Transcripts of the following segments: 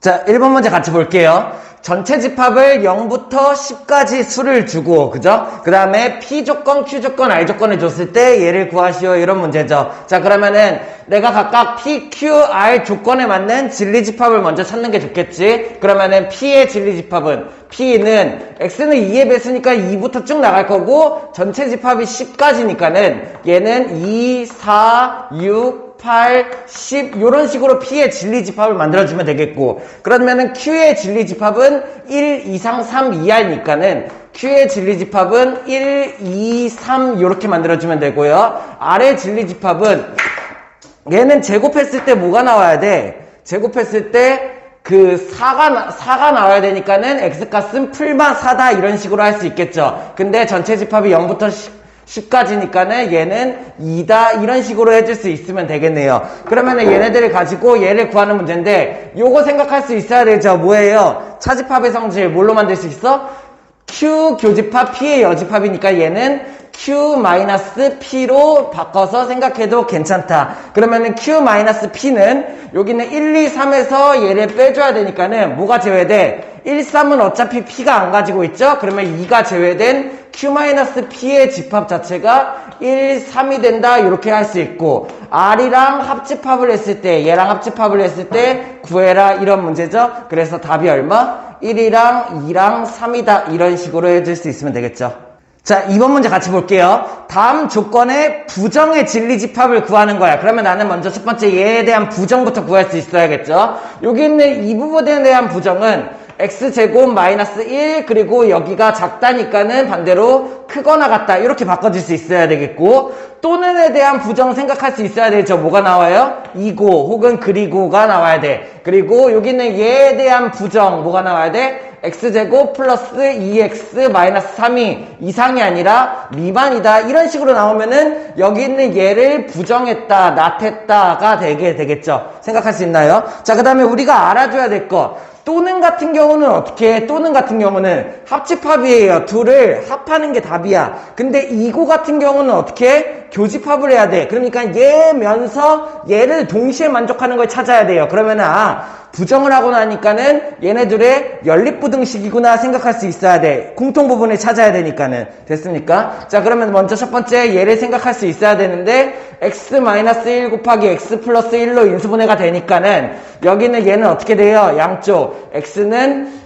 자, 1번 문제 같이 볼게요. 전체 집합을 0부터 10까지 수를 주고, 그죠? 그 다음에 P 조건, Q 조건, R 조건을 줬을 때 얘를 구하시오. 이런 문제죠. 자, 그러면은 내가 각각 P, Q, R 조건에 맞는 진리집합을 먼저 찾는 게 좋겠지? 그러면은 P의 진리집합은, P는 X는 2의 배수니까 2부터 쭉 나갈 거고, 전체 집합이 10까지니까는 얘는 2, 4, 6, 8, 10 이런 식으로 P의 진리집합을 만들어주면 되겠고, 그러면은 Q의 진리집합은 1 이상 3 이하니까는 Q의 진리집합은 1, 2, 3 이렇게 만들어주면 되고요. R의 진리집합은 얘는 제곱했을 때 뭐가 나와야 돼? 제곱했을 때 그 4가 나와야 되니까는 X값은 풀마 4다 이런 식으로 할 수 있겠죠. 근데 전체 집합이 0부터 10까지니까는 얘는 2다 이런 식으로 해줄 수 있으면 되겠네요. 그러면은 얘네들을 가지고 얘를 구하는 문제인데 요거 생각할 수 있어야 되죠. 뭐예요? 차집합의 성질 뭘로 만들 수 있어? Q 교집합 P의 여집합이니까 얘는 Q-P로 바꿔서 생각해도 괜찮다. 그러면은 Q-P는 여기는 1, 2, 3에서 얘를 빼줘야 되니까는 뭐가 제외돼? 1, 3은 어차피 P가 안 가지고 있죠? 그러면 2가 제외된 Q-P의 집합 자체가 1, 3이 된다. 이렇게 할 수 있고, R이랑 합집합을 했을 때, 얘랑 합집합을 했을 때 구해라. 이런 문제죠? 그래서 답이 얼마? 1이랑 2랑 3이다. 이런 식으로 해줄 수 있으면 되겠죠. 자, 2번 문제 같이 볼게요. 다음 조건의 부정의 진리집합을 구하는 거야. 그러면 나는 먼저 첫 번째 얘에 대한 부정부터 구할 수 있어야겠죠. 여기 있는 이 부분에 대한 부정은 x제곱 마이너스 1 그리고 여기가 작다니까는 반대로 크거나 같다 이렇게 바꿔줄 수 있어야 되겠고, 또는에 대한 부정 생각할 수 있어야 되죠. 뭐가 나와요? 이고 혹은 그리고가 나와야 돼. 그리고 여기 있는 얘에 대한 부정 뭐가 나와야 돼? x제곱 플러스 2x 마이너스 3이 이상이 아니라 미만이다 이런 식으로 나오면은 여기 있는 얘를 부정했다 낫했다가 되게 되겠죠. 생각할 수 있나요? 자, 그 다음에 우리가 알아줘야 될 거, 또는 같은 경우는 어떻게 해? 또는 같은 경우는 합집합이에요. 둘을 합하는 게 답이야. 근데 이고 같은 경우는 어떻게 해? 교집합을 해야 돼. 그러니까 얘면서 얘를 동시에 만족하는 걸 찾아야 돼요. 그러면은 부정을 하고 나니까는 얘네들의 연립부등식이구나 생각할 수 있어야 돼. 공통부분을 찾아야 되니까는. 됐습니까? 자, 그러면 먼저 첫 번째 얘를 생각할 수 있어야 되는데, x-1 곱하기 x 플러스 1로 인수분해가 되니까는 여기는 얘는 어떻게 돼요? 양쪽 x는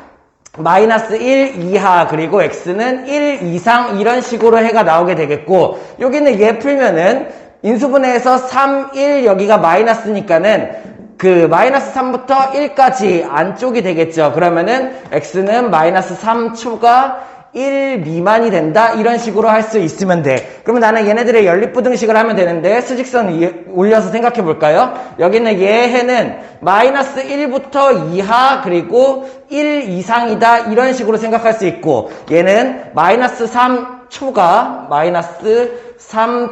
마이너스 1 이하 그리고 x는 1 이상 이런 식으로 해가 나오게 되겠고, 여기는 얘 풀면은 인수분해에서 3, 1 여기가 마이너스니까는 그 마이너스 3부터 1까지 안쪽이 되겠죠. 그러면은 x는 마이너스 3 초가 1 미만이 된다 이런 식으로 할 수 있으면 돼. 그러면 나는 얘네들의 연립부등식을 하면 되는데 수직선 올려서 생각해 볼까요? 여기는 얘는 마이너스 1부터 이하 그리고 1 이상이다 이런 식으로 생각할 수 있고, 얘는 마이너스 3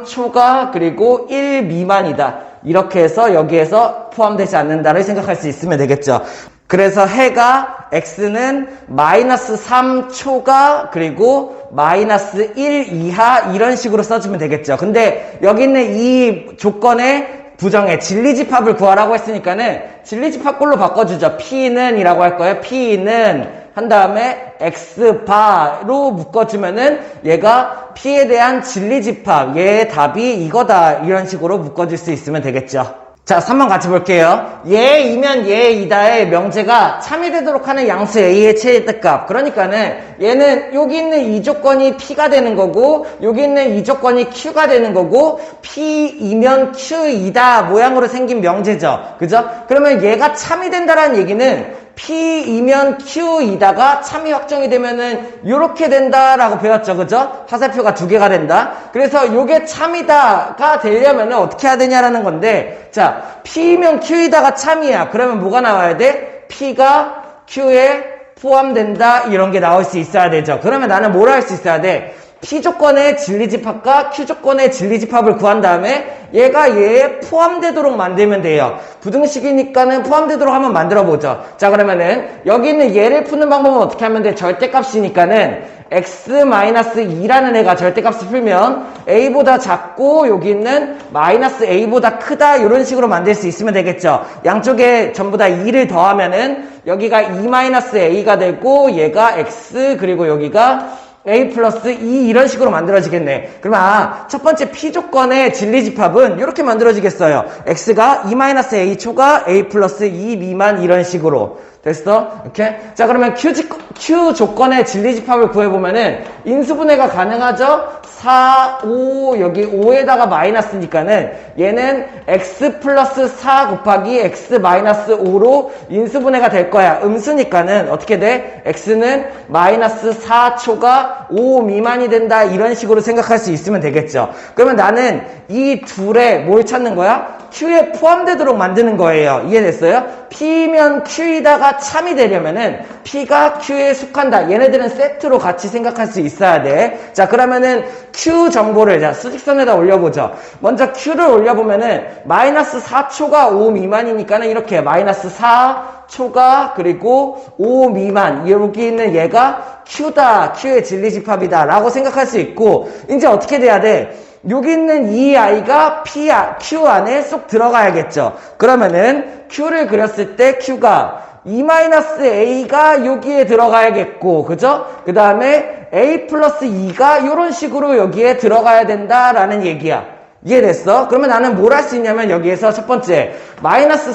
초가 그리고 1 미만이다 이렇게 해서 여기에서 포함되지 않는다를 생각할 수 있으면 되겠죠. 그래서 해가 x는 마이너스 3초가 그리고 마이너스 1 이하 이런 식으로 써주면 되겠죠. 근데 여기 있는 이 조건의 부정의 진리집합을 구하라고 했으니까는 진리집합꼴로 바꿔주죠. P는 이라고 할 거예요. P는 한 다음에 x바로 묶어주면은 얘가 P에 대한 진리집합, 얘의 답이 이거다 이런 식으로 묶어줄 수 있으면 되겠죠. 자, 3번 같이 볼게요. 얘이면 얘이다의 명제가 참이 되도록 하는 양수 A의 최대값. 그러니까는 얘는 여기 있는 이 조건이 P가 되는 거고 여기 있는 이 조건이 Q가 되는 거고, P이면 Q이다 모양으로 생긴 명제죠. 그죠? 그러면 얘가 참이 된다라는 얘기는 P이면 Q이다가 참이 확정이 되면은 요렇게 된다라고 배웠죠. 그죠? 화살표가 두 개가 된다. 그래서 요게 참이다가 되려면은 어떻게 해야 되냐라는 건데, 자, P이면 Q이다가 참이야. 그러면 뭐가 나와야 돼? P가 Q에 포함된다 이런 게 나올 수 있어야 되죠. 그러면 나는 뭘 할 수 있어야 돼? P 조건의 진리집합과 Q 조건의 진리집합을 구한 다음에 얘가 얘에 포함되도록 만들면 돼요. 부등식이니까는 포함되도록 한번 만들어보죠. 자, 그러면은 여기 있는 얘를 푸는 방법은 어떻게 하면 돼? 절대값이니까는 x-2라는 애가 절대값을 풀면 a보다 작고 여기 있는 마이너스 a보다 크다 이런 식으로 만들 수 있으면 되겠죠. 양쪽에 전부 다 2를 더하면은 여기가 2-a가 되고 얘가 x 그리고 여기가 a 플러스 2 이런 식으로 만들어지겠네. 그러면 첫 번째 p 조건의 진리집합은 이렇게 만들어지겠어요. x가 2-a 초가 a 플러스 2 미만 이런 식으로 됐어? 이렇게. 자, 그러면 q 조건의 진리집합을 구해보면은 인수분해가 가능하죠? 4, 5, 여기 5에다가 마이너스니까는 얘는 x 플러스 4 곱하기 x 마이너스 5로 인수분해가 될 거야. 음수니까는 어떻게 돼? x는 마이너스 4초가 5 미만이 된다. 이런 식으로 생각할 수 있으면 되겠죠. 그러면 나는 이 둘에 뭘 찾는 거야? Q에 포함되도록 만드는 거예요. 이해됐어요? P면 Q이다가 참이 되려면은 P가 Q에 속한다. 얘네들은 세트로 같이 생각할 수 있어야 돼. 자, 그러면은 Q 정보를 자 수직선에다 올려보죠. 먼저 Q를 올려보면은 마이너스 4초가 5 미만이니까는 이렇게 마이너스 4초가 그리고 5 미만 여기 있는 얘가 Q다. Q의 진리집합이다. 라고 생각할 수 있고 이제 어떻게 돼야 돼? 여기 있는 이 아이가 Q 안에 쏙 들어가야겠죠. 그러면은 Q를 그렸을 때 Q가 2-a가 여기에 들어가야겠고, 그죠? 그 다음에 a 플러스 2가 이런 식으로 여기에 들어가야 된다라는 얘기야. 이해됐어? 그러면 나는 뭘 할 수 있냐면 여기에서 첫 번째 마이너스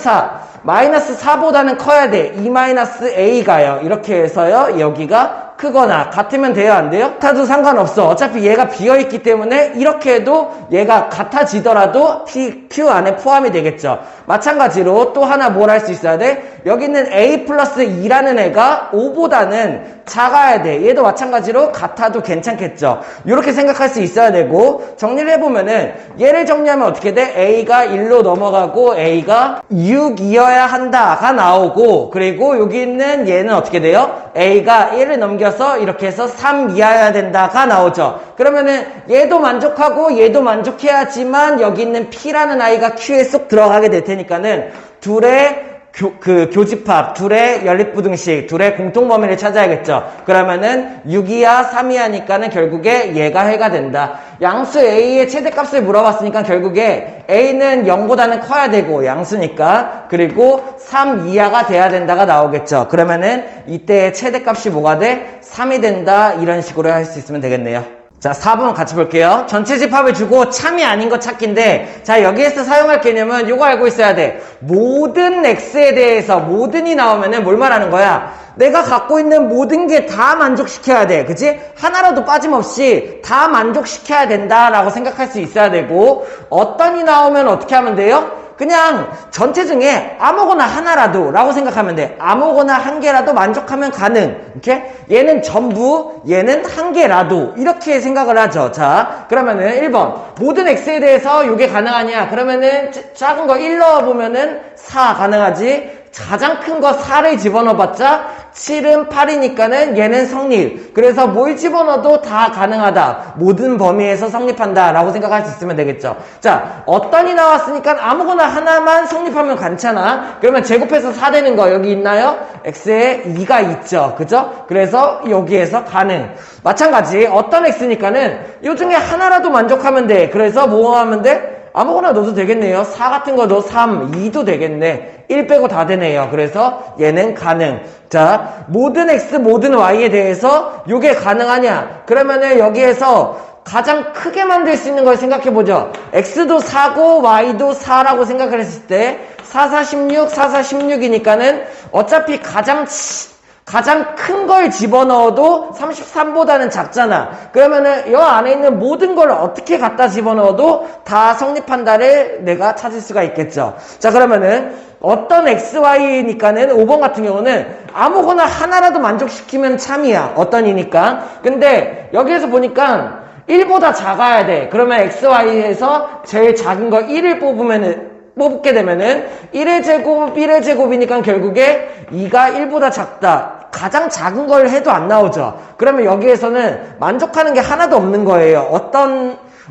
4보다는 커야 돼. 2-a가요. 이렇게 해서요. 여기가 크거나 같으면 돼요? 안 돼요? 같아도 상관없어. 어차피 얘가 비어있기 때문에 이렇게 해도 얘가 같아지더라도 Q 안에 포함이 되겠죠. 마찬가지로 또 하나 뭘 할 수 있어야 돼? 여기 있는 A 플러스 2라는 애가 5보다는 작아야 돼. 얘도 마찬가지로 같아도 괜찮겠죠. 이렇게 생각할 수 있어야 되고 정리를 해보면은 얘를 정리하면 어떻게 돼? A가 1로 넘어가고 A가 6이어야 한다가 나오고 그리고 여기 있는 얘는 어떻게 돼요? A가 1을 넘겨서 이렇게 해서 3 이하여야 된다가 나오죠. 그러면은 얘도 만족하고 얘도 만족해야지만 여기 있는 P라는 아이가 Q에 쏙 들어가게 될 테니까는 둘의 교집합, 둘의 연립부등식, 둘의 공통범위를 찾아야겠죠. 그러면은 6이하, 3이하니까는 결국에 얘가 해가 된다. 양수 A의 최대값을 물어봤으니까 결국에 A는 0보다는 커야 되고 양수니까 그리고 3 이하가 돼야 된다가 나오겠죠. 그러면은 이때의 최대값이 뭐가 돼? 3이 된다. 이런 식으로 할 수 있으면 되겠네요. 자, 4번 같이 볼게요. 전체 집합을 주고 참이 아닌 거 찾기인데 자, 여기에서 사용할 개념은 이거 알고 있어야 돼. 모든 x에 대해서 모든이 나오면은 뭘 말하는 거야? 내가 갖고 있는 모든 게 다 만족시켜야 돼. 그치? 하나라도 빠짐없이 다 만족시켜야 된다라고 생각할 수 있어야 되고 어떤이 나오면 어떻게 하면 돼요? 그냥 전체 중에 아무거나 하나라도 라고 생각하면 돼. 아무거나 한 개라도 만족하면 가능. 이렇게? 얘는 전부, 얘는 한 개라도 이렇게 생각을 하죠. 자, 그러면은 1번 모든 x에 대해서 이게 가능하냐? 그러면은 작은 거 1 넣어보면은 4 가능하지. 가장 큰 거 4를 집어넣어봤자 7은 8이니까는 얘는 성립. 그래서 뭘 집어넣어도 다 가능하다. 모든 범위에서 성립한다 라고 생각할 수 있으면 되겠죠. 자, 어떤이 나왔으니까 아무거나 하나만 성립하면 괜찮아. 그러면 제곱해서 4 되는 거 여기 있나요? x에 2가 있죠. 그죠? 그래서 여기에서 가능. 마찬가지 어떤 x니까는 이 중에 하나라도 만족하면 돼. 그래서 뭐 하면 돼? 아무거나 넣어도 되겠네요. 4 같은 거 넣어 3, 2도 되겠네. 1 빼고 다 되네요. 그래서 얘는 가능. 자, 모든 x, 모든 y에 대해서 이게 가능하냐? 그러면은 여기에서 가장 크게 만들 수 있는 걸 생각해보죠. x도 4고 y도 4라고 생각을 했을 때 4, 4, 16, 4, 4, 16이니까는 어차피 가장 큰 걸 집어넣어도 33보다는 작잖아. 그러면은 이 안에 있는 모든 걸 어떻게 갖다 집어넣어도 다 성립한다를 내가 찾을 수가 있겠죠. 자, 그러면은 어떤 XY니까는 5번 같은 경우는 아무거나 하나라도 만족시키면 참이야. 어떤이니까. 근데 여기에서 보니까 1보다 작아야 돼. 그러면 XY에서 제일 작은 거 1을 뽑게 되면은 1의 제곱, 1의 제곱이니까 결국에 2가 1보다 작다. 가장 작은 걸 해도 안 나오죠. 그러면 여기에서는 만족하는 게 하나도 없는 거예요.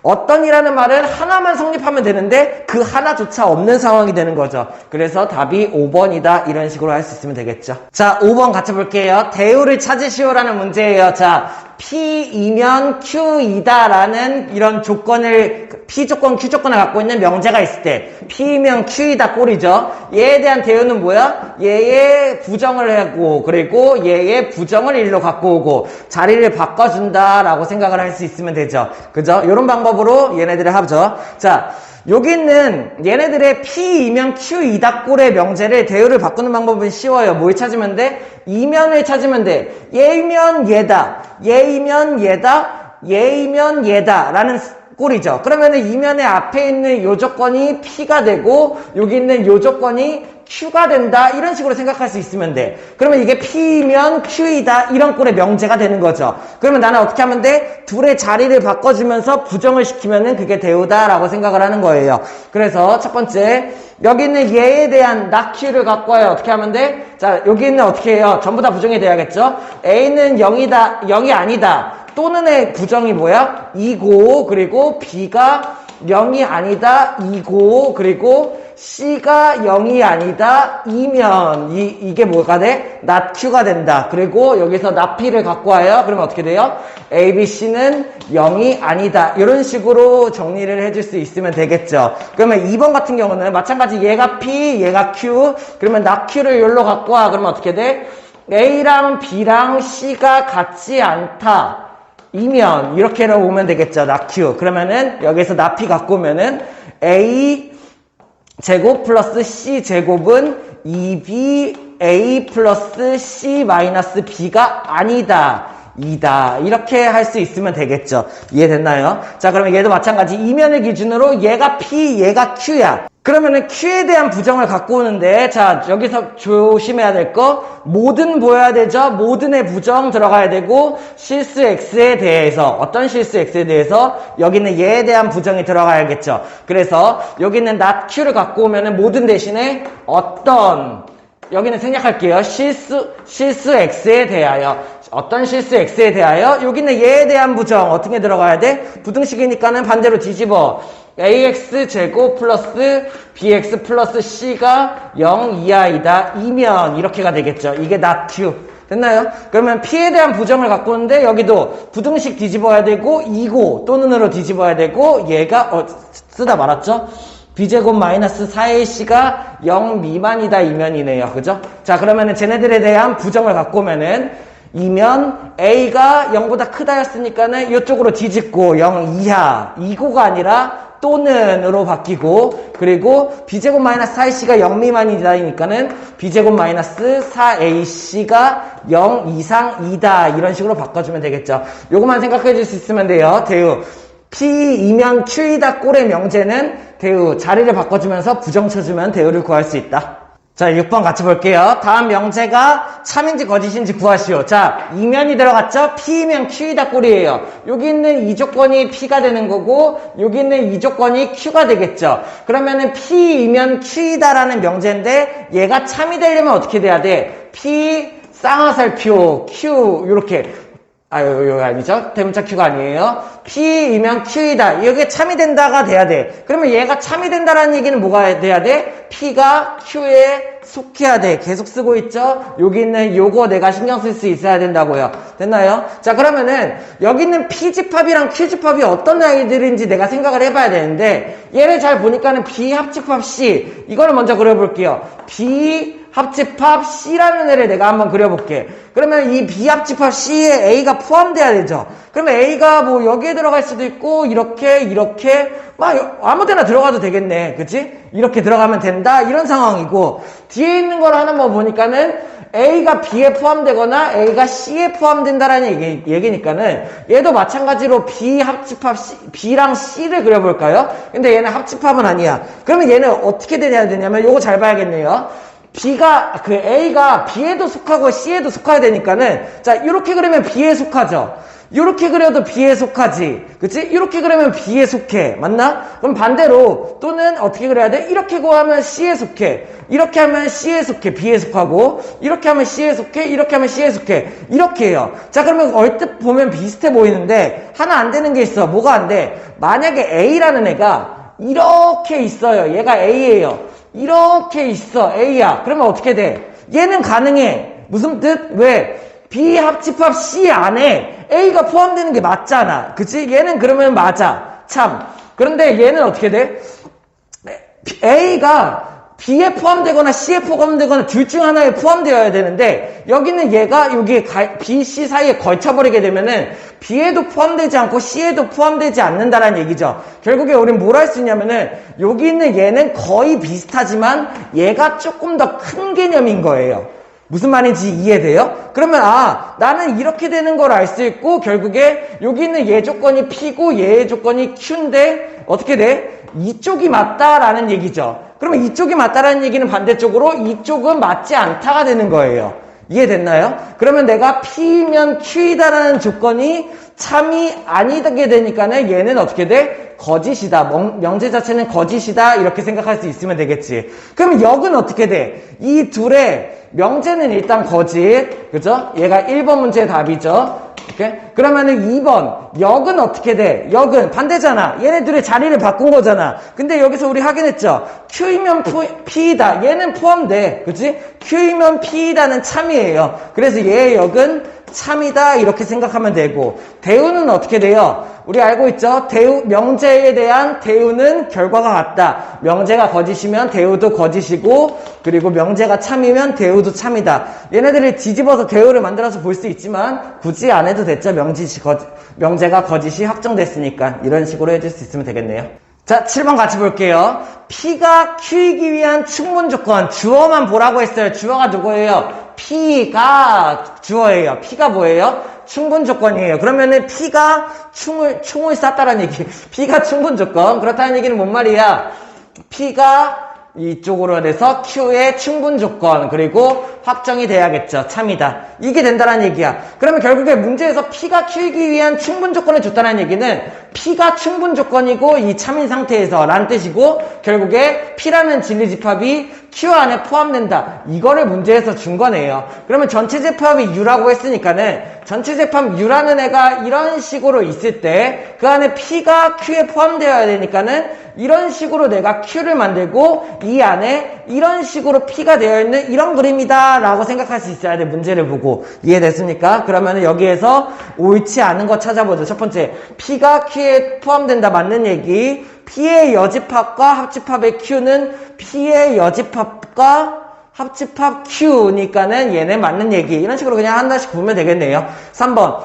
어떤이라는 말은 하나만 성립하면 되는데 그 하나조차 없는 상황이 되는 거죠. 그래서 답이 5번이다. 이런 식으로 할 수 있으면 되겠죠. 자, 5번 같이 볼게요. 대우를 찾으시오라는 문제예요. 자, P이면 Q이다 라는 이런 조건을, P조건, Q조건을 갖고 있는 명제가 있을 때 P이면 Q이다 꼴이죠. 얘에 대한 대우는 뭐야? 얘의 부정을 하고 그리고 얘의 부정을 1로 갖고 오고 자리를 바꿔준다 라고 생각을 할 수 있으면 되죠. 그죠? 이런 방법으로 얘네들을 하죠. 자, 여기 있는 얘네들의 P이면 Q이다 꼴의 명제를 대우를 바꾸는 방법은 쉬워요. 뭘 찾으면 돼? 이면을 찾으면 돼. 얘이면 얘다. 얘이면 얘다. 얘이면 얘다. 라는 꼴이죠. 그러면은 이면의 앞에 있는 요 조건이 P가 되고 여기 있는 요 조건이 Q가 된다. 이런 식으로 생각할 수 있으면 돼. 그러면 이게 P면 Q이다. 이런 꼴의 명제가 되는 거죠. 그러면 나는 어떻게 하면 돼? 둘의 자리를 바꿔주면서 부정을 시키면은 그게 대우다라고 생각을 하는 거예요. 그래서 첫 번째, 여기 있는 얘에 대한 낙Q를 갖고 와요. 어떻게 하면 돼? 자, 여기 있는 어떻게 해요? 전부 다 부정이 돼야겠죠? A는 0이다, 0이 아니다. 또는의 부정이 뭐야? 2고, 그리고 B가 0이 아니다, 2고, 그리고 C가 0이 아니다, 2면 이게 뭐가 돼? not Q가 된다. 그리고 여기서 not P를 갖고 와요. 그러면 어떻게 돼요? A, B, C는 0이 아니다. 이런 식으로 정리를 해줄 수 있으면 되겠죠. 그러면 2번 같은 경우는 마찬가지 얘가 P, 얘가 Q. 그러면 not Q를 여기로 갖고 와. 그러면 어떻게 돼? A랑 B랑 C가 같지 않다. 이면 이렇게로 오면 되겠죠. not Q. 그러면은 여기서 not P 갖고 오면은 A 제곱 플러스 C 제곱은 2BA 플러스 C 마이너스 B가 아니다. 이다. 이렇게 할 수 있으면 되겠죠. 이해됐나요? 자, 그러면 얘도 마찬가지. 이면을 기준으로 얘가 P, 얘가 Q야. 그러면은 Q에 대한 부정을 갖고 오는데, 자, 여기서 조심해야 될 거, 모든 보여야 되죠? 모든의 부정 들어가야 되고, 실수 X에 대해서, 어떤 실수 X에 대해서, 여기는 얘에 대한 부정이 들어가야겠죠. 그래서, 여기는 not Q를 갖고 오면은 모든 대신에 어떤, 여기는 생략할게요. 실수 X에 대하여. 어떤 실수 X에 대하여? 여기는 얘에 대한 부정. 어떻게 들어가야 돼? 부등식이니까는 반대로 뒤집어. AX 제곱 플러스 BX 플러스 C가 0 이하이다. 이면 이렇게가 되겠죠. 이게 not Q. 됐나요? 그러면 P에 대한 부정을 갖고 오는데 여기도 부등식 뒤집어야 되고 2고 또는으로 뒤집어야 되고 얘가 쓰다 말았죠? B제곱 마이너스 4AC가 0 미만이다 이면이네요. 그죠? 자, 그러면은 쟤네들에 대한 부정을 갖고 오면은 이면 A가 0보다 크다였으니까는 이쪽으로 뒤집고 0 이하 2고가 아니라 또는으로 바뀌고 그리고 B제곱 마이너스 4AC가 0 미만이다니까는 B제곱 마이너스 4AC가 0 이상이다 이런 식으로 바꿔주면 되겠죠. 요것만 생각해 줄 수 있으면 돼요. 대우 P이면 Q이다 꼴의 명제는 대우 자리를 바꿔주면서 부정 쳐주면 대우를 구할 수 있다. 자, 6번 같이 볼게요. 다음 명제가 참인지 거짓인지 구하시오. 자, 이면이 들어갔죠? P이면 Q이다 꼴이에요. 여기 있는 이 조건이 P가 되는 거고 여기 있는 이 조건이 Q가 되겠죠. 그러면은 P이면 Q이다라는 명제인데 얘가 참이 되려면 어떻게 돼야 돼? P 쌍화살표 Q 이렇게 여기 아니죠? 대문자 Q가 아니에요. P이면 Q이다. 이게 참이 된다가 돼야 돼. 그러면 얘가 참이 된다라는 얘기는 뭐가 돼야 돼? P가 Q에 속해야 돼. 계속 쓰고 있죠? 여기 있는 요거 내가 신경 쓸 수 있어야 된다고요. 됐나요? 자, 그러면은 여기 있는 P집합이랑 Q집합이 어떤 아이들인지 내가 생각을 해봐야 되는데 얘를 잘 보니까는 B 합집합 C 이거를 먼저 그려볼게요. B 합집합 C라는 애를 내가 한번 그려볼게. 그러면 이 B합집합 C에 A가 포함돼야 되죠. 그러면 A가 뭐 여기에 들어갈 수도 있고 이렇게 막 아무데나 들어가도 되겠네. 그치? 이렇게 들어가면 된다. 이런 상황이고 뒤에 있는 걸 하나 뭐 보니까는 A가 B에 포함되거나 A가 C에 포함된다라는 얘기니까는 얘도 마찬가지로 B 합집합 B랑 C를 그려볼까요? 근데 얘는 합집합은 아니야. 그러면 얘는 어떻게 되냐면 요거 잘 봐야겠네요. B가, A가 B에도 속하고 C에도 속해야 되니까는, 자, 이렇게 그리면 B에 속하죠. 이렇게 그려도 B에 속하지. 그치? 이렇게 그리면 B에 속해. 맞나? 그럼 반대로, 또는 어떻게 그려야 돼? 이렇게 구하면 C에 속해. 이렇게 하면 C에 속해. B에 속하고, 이렇게 하면 C에 속해. 이렇게 하면 C에 속해. 이렇게 해요. 자, 그러면 얼뜻 보면 비슷해 보이는데, 하나 안 되는 게 있어. 뭐가 안 돼? 만약에 A라는 애가 이렇게 있어요. 얘가 A예요. 이렇게 있어. A야. 그러면 어떻게 돼? 얘는 가능해. 무슨 뜻? 왜? B 합집합 C 안에 A가 포함되는 게 맞잖아. 그치? 얘는 그러면 맞아. 참. 그런데 얘는 어떻게 돼? A가 B에 포함되거나 C에 포함되거나 둘 중 하나에 포함되어야 되는데 여기는 얘가 여기 B, C 사이에 걸쳐버리게 되면은 B에도 포함되지 않고 C에도 포함되지 않는다라는 얘기죠. 결국에 우린 뭘 할 수 있냐면은 여기 있는 얘는 거의 비슷하지만 얘가 조금 더 큰 개념인 거예요. 무슨 말인지 이해돼요? 그러면 나는 이렇게 되는 걸 알 수 있고 결국에 여기 있는 얘 조건이 P고 얘의 조건이 Q인데 어떻게 돼? 이쪽이 맞다라는 얘기죠. 그러면 이쪽이 맞다라는 얘기는 반대쪽으로 이쪽은 맞지 않다가 되는 거예요. 이해됐나요? 그러면 내가 P면 Q이다라는 조건이 참이 아니게 되니까는 얘는 어떻게 돼? 거짓이다. 명제 자체는 거짓이다. 이렇게 생각할 수 있으면 되겠지. 그럼 역은 어떻게 돼? 이 둘의 명제는 일단 거짓. 그죠? 얘가 1번 문제의 답이죠. 오케이? 그러면은 2번. 역은 어떻게 돼? 역은 반대잖아. 얘네들의 자리를 바꾼 거잖아. 근데 여기서 우리 확인했죠? Q이면 P이다. 얘는 포함돼. 그치? Q이면 P이다는 참이에요. 그래서 얘의 역은 참이다. 이렇게 생각하면 되고. 대우는 어떻게 돼요? 우리 알고 있죠? 명제에 대한 대우는 결과가 같다. 명제가 거짓이면 대우도 거짓이고, 그리고 명제가 참이면 대우도 참이다. 얘네들을 뒤집어서 대우를 만들어서 볼 수 있지만, 굳이 안 해도 됐죠? 명제가 거짓이 확정됐으니까. 이런 식으로 해줄 수 있으면 되겠네요. 자, 7번 같이 볼게요. P가 Q이기 위한 충분 조건. 주어만 보라고 했어요. 주어가 누구예요? P가 주어예요. P가 뭐예요? 충분 조건이에요. 그러면은 P가 충을 쌌다라는 얘기. P가 충분 조건. 그렇다는 얘기는 뭔 말이야? P가 이쪽으로 돼서 Q의 충분 조건 그리고 확정이 돼야겠죠. 참이다. 이게 된다는 얘기야. 그러면 결국에 문제에서 P가 Q이기 위한 충분 조건을 줬다는 얘기는 P가 충분 조건이고 이 참인 상태에서 라는 뜻이고 결국에 P라는 진리집합이 Q 안에 포함된다. 이거를 문제에서 준 거네요. 그러면 전체 집합이 U라고 했으니까는 전체 집합 U라는 애가 이런 식으로 있을 때 그 안에 P가 Q에 포함되어야 되니까는 이런 식으로 내가 Q를 만들고 이 안에 이런 식으로 P가 되어 있는 이런 그림이다 라고 생각할 수 있어야 돼. 문제를 보고. 이해됐습니까? 그러면 여기에서 옳지 않은 거 찾아보죠. 첫 번째, P가 Q에 포함된다. 맞는 얘기. P의 여집합과 합집합의 Q는 P의 여집합과 합집합 Q니까는 얘네 맞는 얘기. 이런 식으로 그냥 하나씩 보면 되겠네요. 3번.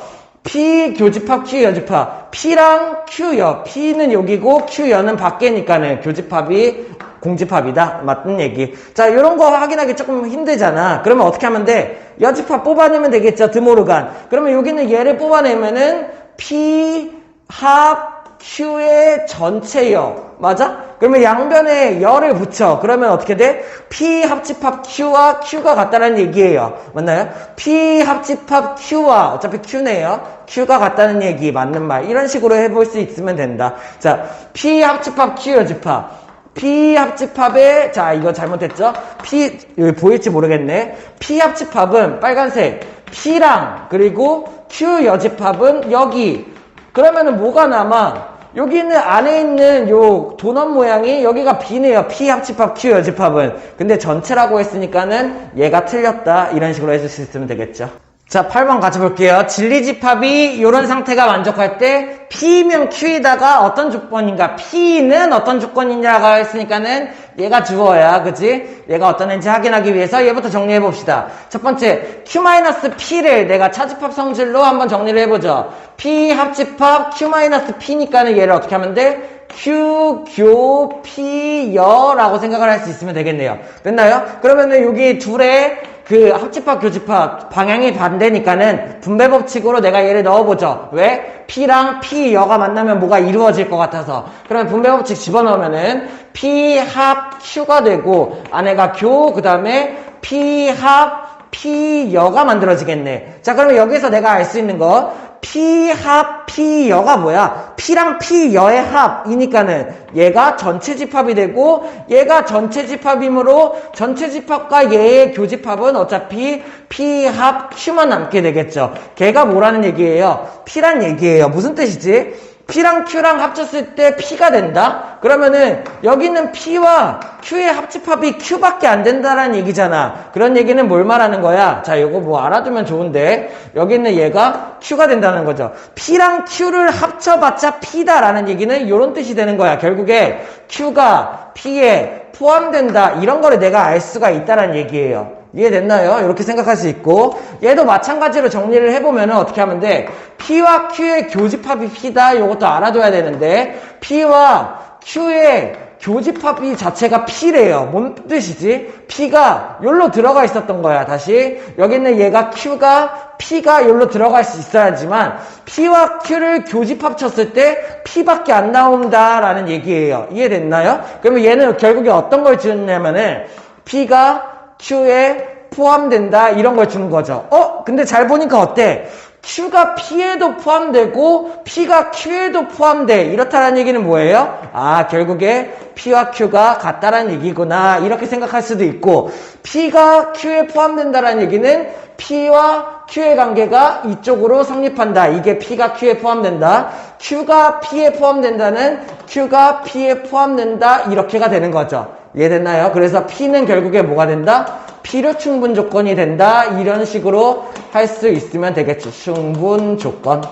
P 교집합 Q 여집합. P랑 Q여. P는 여기고 Q여는 밖에니까는 교집합이 공집합이다. 맞는 얘기. 자, 요런 거 확인하기 조금 힘들잖아. 그러면 어떻게 하면 돼? 여집합 뽑아내면 되겠죠. 드모르간. 그러면 여기는 얘를 뽑아내면은 P 합 Q의 전체여. 맞아? 그러면 양변에 열을 붙여. 그러면 어떻게 돼? P 합집합 Q와 Q가 같다는 얘기예요. 맞나요? P 합집합 Q와 어차피 Q네요. Q가 같다는 얘기. 맞는 말. 이런 식으로 해볼 수 있으면 된다. 자, P 합집합 Q 여집합. P 합집합의 자 이거 잘못했죠? P 여기 보일지 모르겠네. P 합집합은 빨간색 P랑 그리고 Q 여집합은 여기. 그러면은 뭐가 남아? 여기 있는 안에 있는 요 도넛 모양이 여기가 B네요. P 합집합 Q 여집합은. 근데 전체라고 했으니까는 얘가 틀렸다. 이런 식으로 해줄 수 있으면 되겠죠. 자, 8번 같이 볼게요. 진리집합이 이런 상태가 만족할 때 P면 Q이다가 어떤 조건인가? P는 어떤 조건이냐고 했으니까는 얘가 주어야. 그치? 얘가 어떤 애인지 확인하기 위해서 얘부터 정리해 봅시다. 첫 번째, Q-P를 내가 차집합 성질로 한번 정리를 해보죠. P 합집합 Q-P니까는 얘를 어떻게 하면 돼? Q, 교, P, 여라고 생각을 할 수 있으면 되겠네요. 됐나요? 그러면은 여기 둘의 그 합집합, 교집합 방향이 반대니까는 분배 법칙으로 내가 얘를 넣어보죠. 왜? P랑 P여가 만나면 뭐가 이루어질 것 같아서. 그러면 분배 법칙 집어넣으면은 P 합 Q가 되고 안에가 교, 그 다음에 P 합 P여가 만들어지겠네. 자, 그러면 여기서 내가 알 수 있는 거 P 합 P여가 뭐야? P랑 P여의 합이니까는 얘가 전체 집합이 되고 얘가 전체 집합이므로 전체 집합과 얘의 교집합은 어차피 P 합 Q만 남게 되겠죠. 걔가 뭐라는 얘기예요? P란 얘기예요. 무슨 뜻이지? P랑 Q랑 합쳤을 때 P가 된다? 그러면은 여기 있는 P와 Q의 합집합이 Q밖에 안 된다라는 얘기잖아. 그런 얘기는 뭘 말하는 거야? 자, 요거 뭐 알아두면 좋은데 여기 있는 얘가 Q가 된다는 거죠. P랑 Q를 합쳐봤자 P다라는 얘기는 요런 뜻이 되는 거야. 결국에 Q가 P에 포함된다 이런 거를 내가 알 수가 있다라는 얘기예요. 이해됐나요? 이렇게 생각할 수 있고 얘도 마찬가지로 정리를 해보면 어떻게 하면 돼? P와 Q의 교집합이 P다 이것도 알아둬야 되는데 P와 Q의 교집합이 자체가 P래요. 뭔 뜻이지? P가 여기로 들어가 있었던 거야. 다시 여기 있는 얘가 Q가 P가 여기로 들어갈 수 있어야지만 P와 Q를 교집합 쳤을 때 P밖에 안 나온다라는 얘기예요. 이해됐나요? 그러면 얘는 결국에 어떤 걸 주냐면은 P가 Q에 포함된다 이런 걸 주는 거죠. 근데 잘 보니까 어때? Q가 P에도 포함되고 P가 Q에도 포함돼 이렇다는 얘기는 뭐예요? 아, 결국에 P와 Q가 같다라는 얘기구나 이렇게 생각할 수도 있고 P가 Q에 포함된다라는 얘기는 P와 Q의 관계가 이쪽으로 성립한다. 이게 P가 Q에 포함된다. Q가 P에 포함된다는 Q가 P에 포함된다 이렇게가 되는 거죠. 이해됐나요? 그래서 P는 결국에 뭐가 된다? 필요 충분 조건이 된다. 이런 식으로 할 수 있으면 되겠죠. 충분 조건.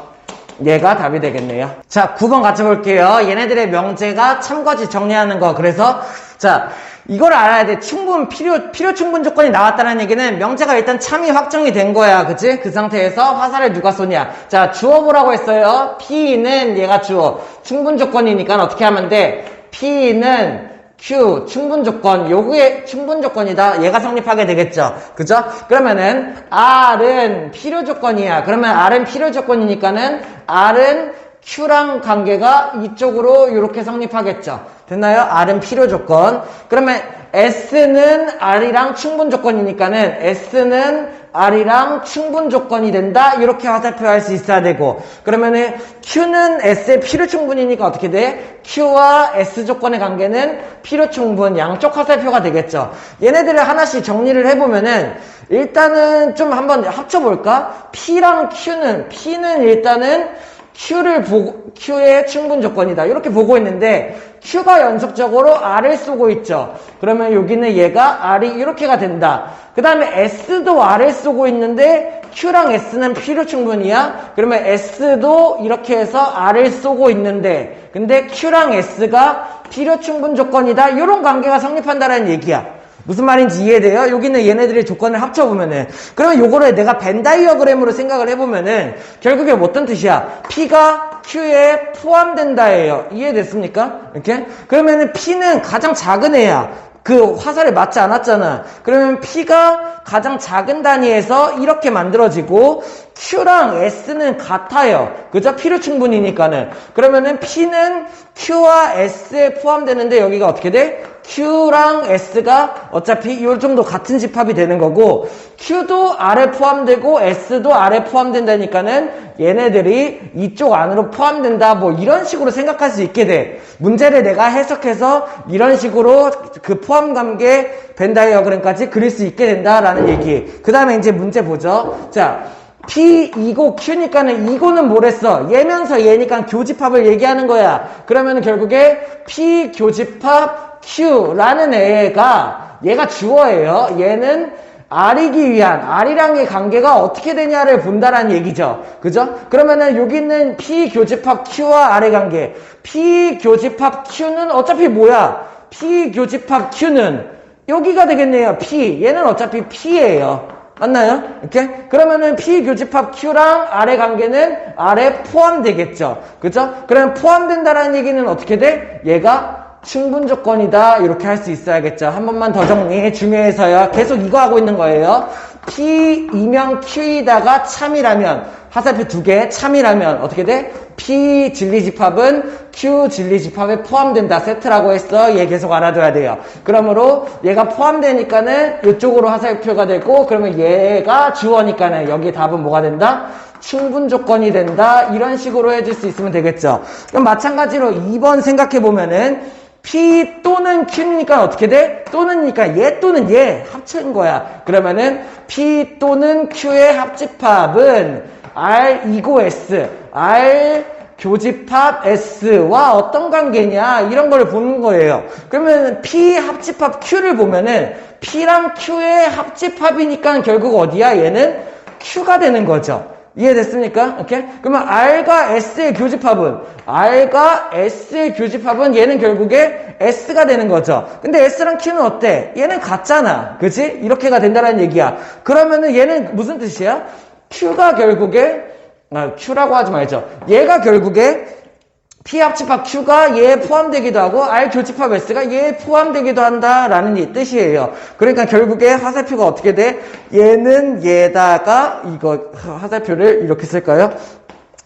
얘가 답이 되겠네요. 자, 9번 같이 볼게요. 얘네들의 명제가 참거지 정리하는 거. 그래서 자, 이걸 알아야 돼. 필요 충분 조건이 나왔다는 얘기는 명제가 일단 참이 확정이 된 거야. 그치? 그 상태에서 화살을 누가 쏘냐. 자, 주어 보라고 했어요. P는 얘가 주어. 충분 조건이니까 어떻게 하면 돼? P는 Q, 충분 조건, 요구의 충분 조건이다. 얘가 성립하게 되겠죠. 그죠? 그러면은, R은 필요 조건이야. 그러면 R은 필요 조건이니까는, R은 Q랑 관계가 이쪽으로 이렇게 성립하겠죠. 됐나요? R은 필요 조건. 그러면 S는 R이랑 충분 조건이니까는, S는 R이랑 충분 조건이 된다. 이렇게 화살표할 수 있어야 되고 그러면은 Q는 S의 필요 충분이니까 어떻게 돼? Q와 S 조건의 관계는 필요 충분 양쪽 화살표가 되겠죠. 얘네들을 하나씩 정리를 해보면은 일단은 좀 한번 합쳐볼까? P랑 P는 일단은 Q의 충분 조건이다. 이렇게 보고 있는데 Q가 연속적으로 R을 쏘고 있죠. 그러면 여기는 얘가 R이 이렇게가 된다. 그 다음에 S도 R을 쏘고 있는데 Q랑 S는 필요 충분이야. 그러면 S도 이렇게 해서 R을 쏘고 있는데 근데 Q랑 S가 필요 충분 조건이다. 이런 관계가 성립한다는 얘기야. 무슨 말인지 이해돼요? 여기는 얘네들의 조건을 합쳐보면은 그러면 요거를 내가 벤 다이어그램으로 생각을 해보면은 결국에 어떤 뜻이야? P가 Q에 포함된다예요. 이해됐습니까? 이렇게? 그러면은 P는 가장 작은 애야. 그 화살에 맞지 않았잖아. 그러면 P가 가장 작은 단위에서 이렇게 만들어지고 Q랑 S는 같아요. 그죠? 필요 충분이니까는. 그러면은 P는 Q와 S에 포함되는데 여기가 어떻게 돼? Q랑 S가 어차피 이 정도 같은 집합이 되는 거고 Q도 R에 포함되고 S도 R에 포함된다니까는 얘네들이 이쪽 안으로 포함된다 뭐 이런 식으로 생각할 수 있게 돼. 문제를 내가 해석해서 이런 식으로 그 포함관계 벤 다이어그램까지 그릴 수 있게 된다라는 얘기. 그 다음에 이제 문제 보죠. 자, P 이고 Q니까는 이고는 뭐랬어? 얘면서 얘니까 교집합을 얘기하는 거야. 그러면 결국에 P 교집합 Q라는 얘가 주어예요. 얘는 R이기 위한 R이랑의 관계가 어떻게 되냐를 본다라는 얘기죠. 그죠? 그러면은 여기 있는 P 교집합 Q와 R의 관계. P 교집합 Q는 어차피 뭐야? P 교집합 Q는 여기가 되겠네요. P. 얘는 어차피 P예요. 맞나요? 이렇게? 그러면은 P 교집합 Q랑 R의 관계는 R에 포함되겠죠. 그죠? 그러면 포함된다라는 얘기는 어떻게 돼? 얘가 충분 조건이다. 이렇게 할 수 있어야겠죠. 한 번만 더 정리. 중요해서요. 계속 이거 하고 있는 거예요. P이면 Q이다가 참이라면, 화살표 두 개 참이라면 어떻게 돼? P 진리집합은 Q 진리집합에 포함된다. 세트라고 했어. 얘 계속 알아둬야 돼요. 그러므로 얘가 포함되니까는 이쪽으로 화살표가 되고, 그러면 얘가 주어니까는 여기 답은 뭐가 된다? 충분 조건이 된다. 이런 식으로 해줄 수 있으면 되겠죠. 그럼 마찬가지로 2번 생각해보면은 P 또는 Q니까 어떻게 돼? 또는니까 얘 또는 얘 합친 거야. 그러면은 P 또는 Q의 합집합은 R 이고 S, R 교집합 S와 어떤 관계냐 이런 걸 보는 거예요. 그러면 P 합집합 Q를 보면은 P랑 Q의 합집합이니까 결국 어디야? 얘는 Q가 되는 거죠. 이해됐습니까? 오케이? 그러면 R과 S의 교집합은 얘는 결국에 S가 되는 거죠. 근데 S랑 Q는 어때? 얘는 같잖아. 그치? 이렇게가 된다는 얘기야. 그러면은 얘는 무슨 뜻이야? Q가 결국에 Q라고 하지 말죠. 얘가 결국에 P 합집합 Q가 얘에 포함되기도 하고 R 교집합 S가 얘에 포함되기도 한다라는 뜻이에요. 그러니까 결국에 화살표가 어떻게 돼? 얘는 얘다가 이거 화살표를 이렇게 쓸까요?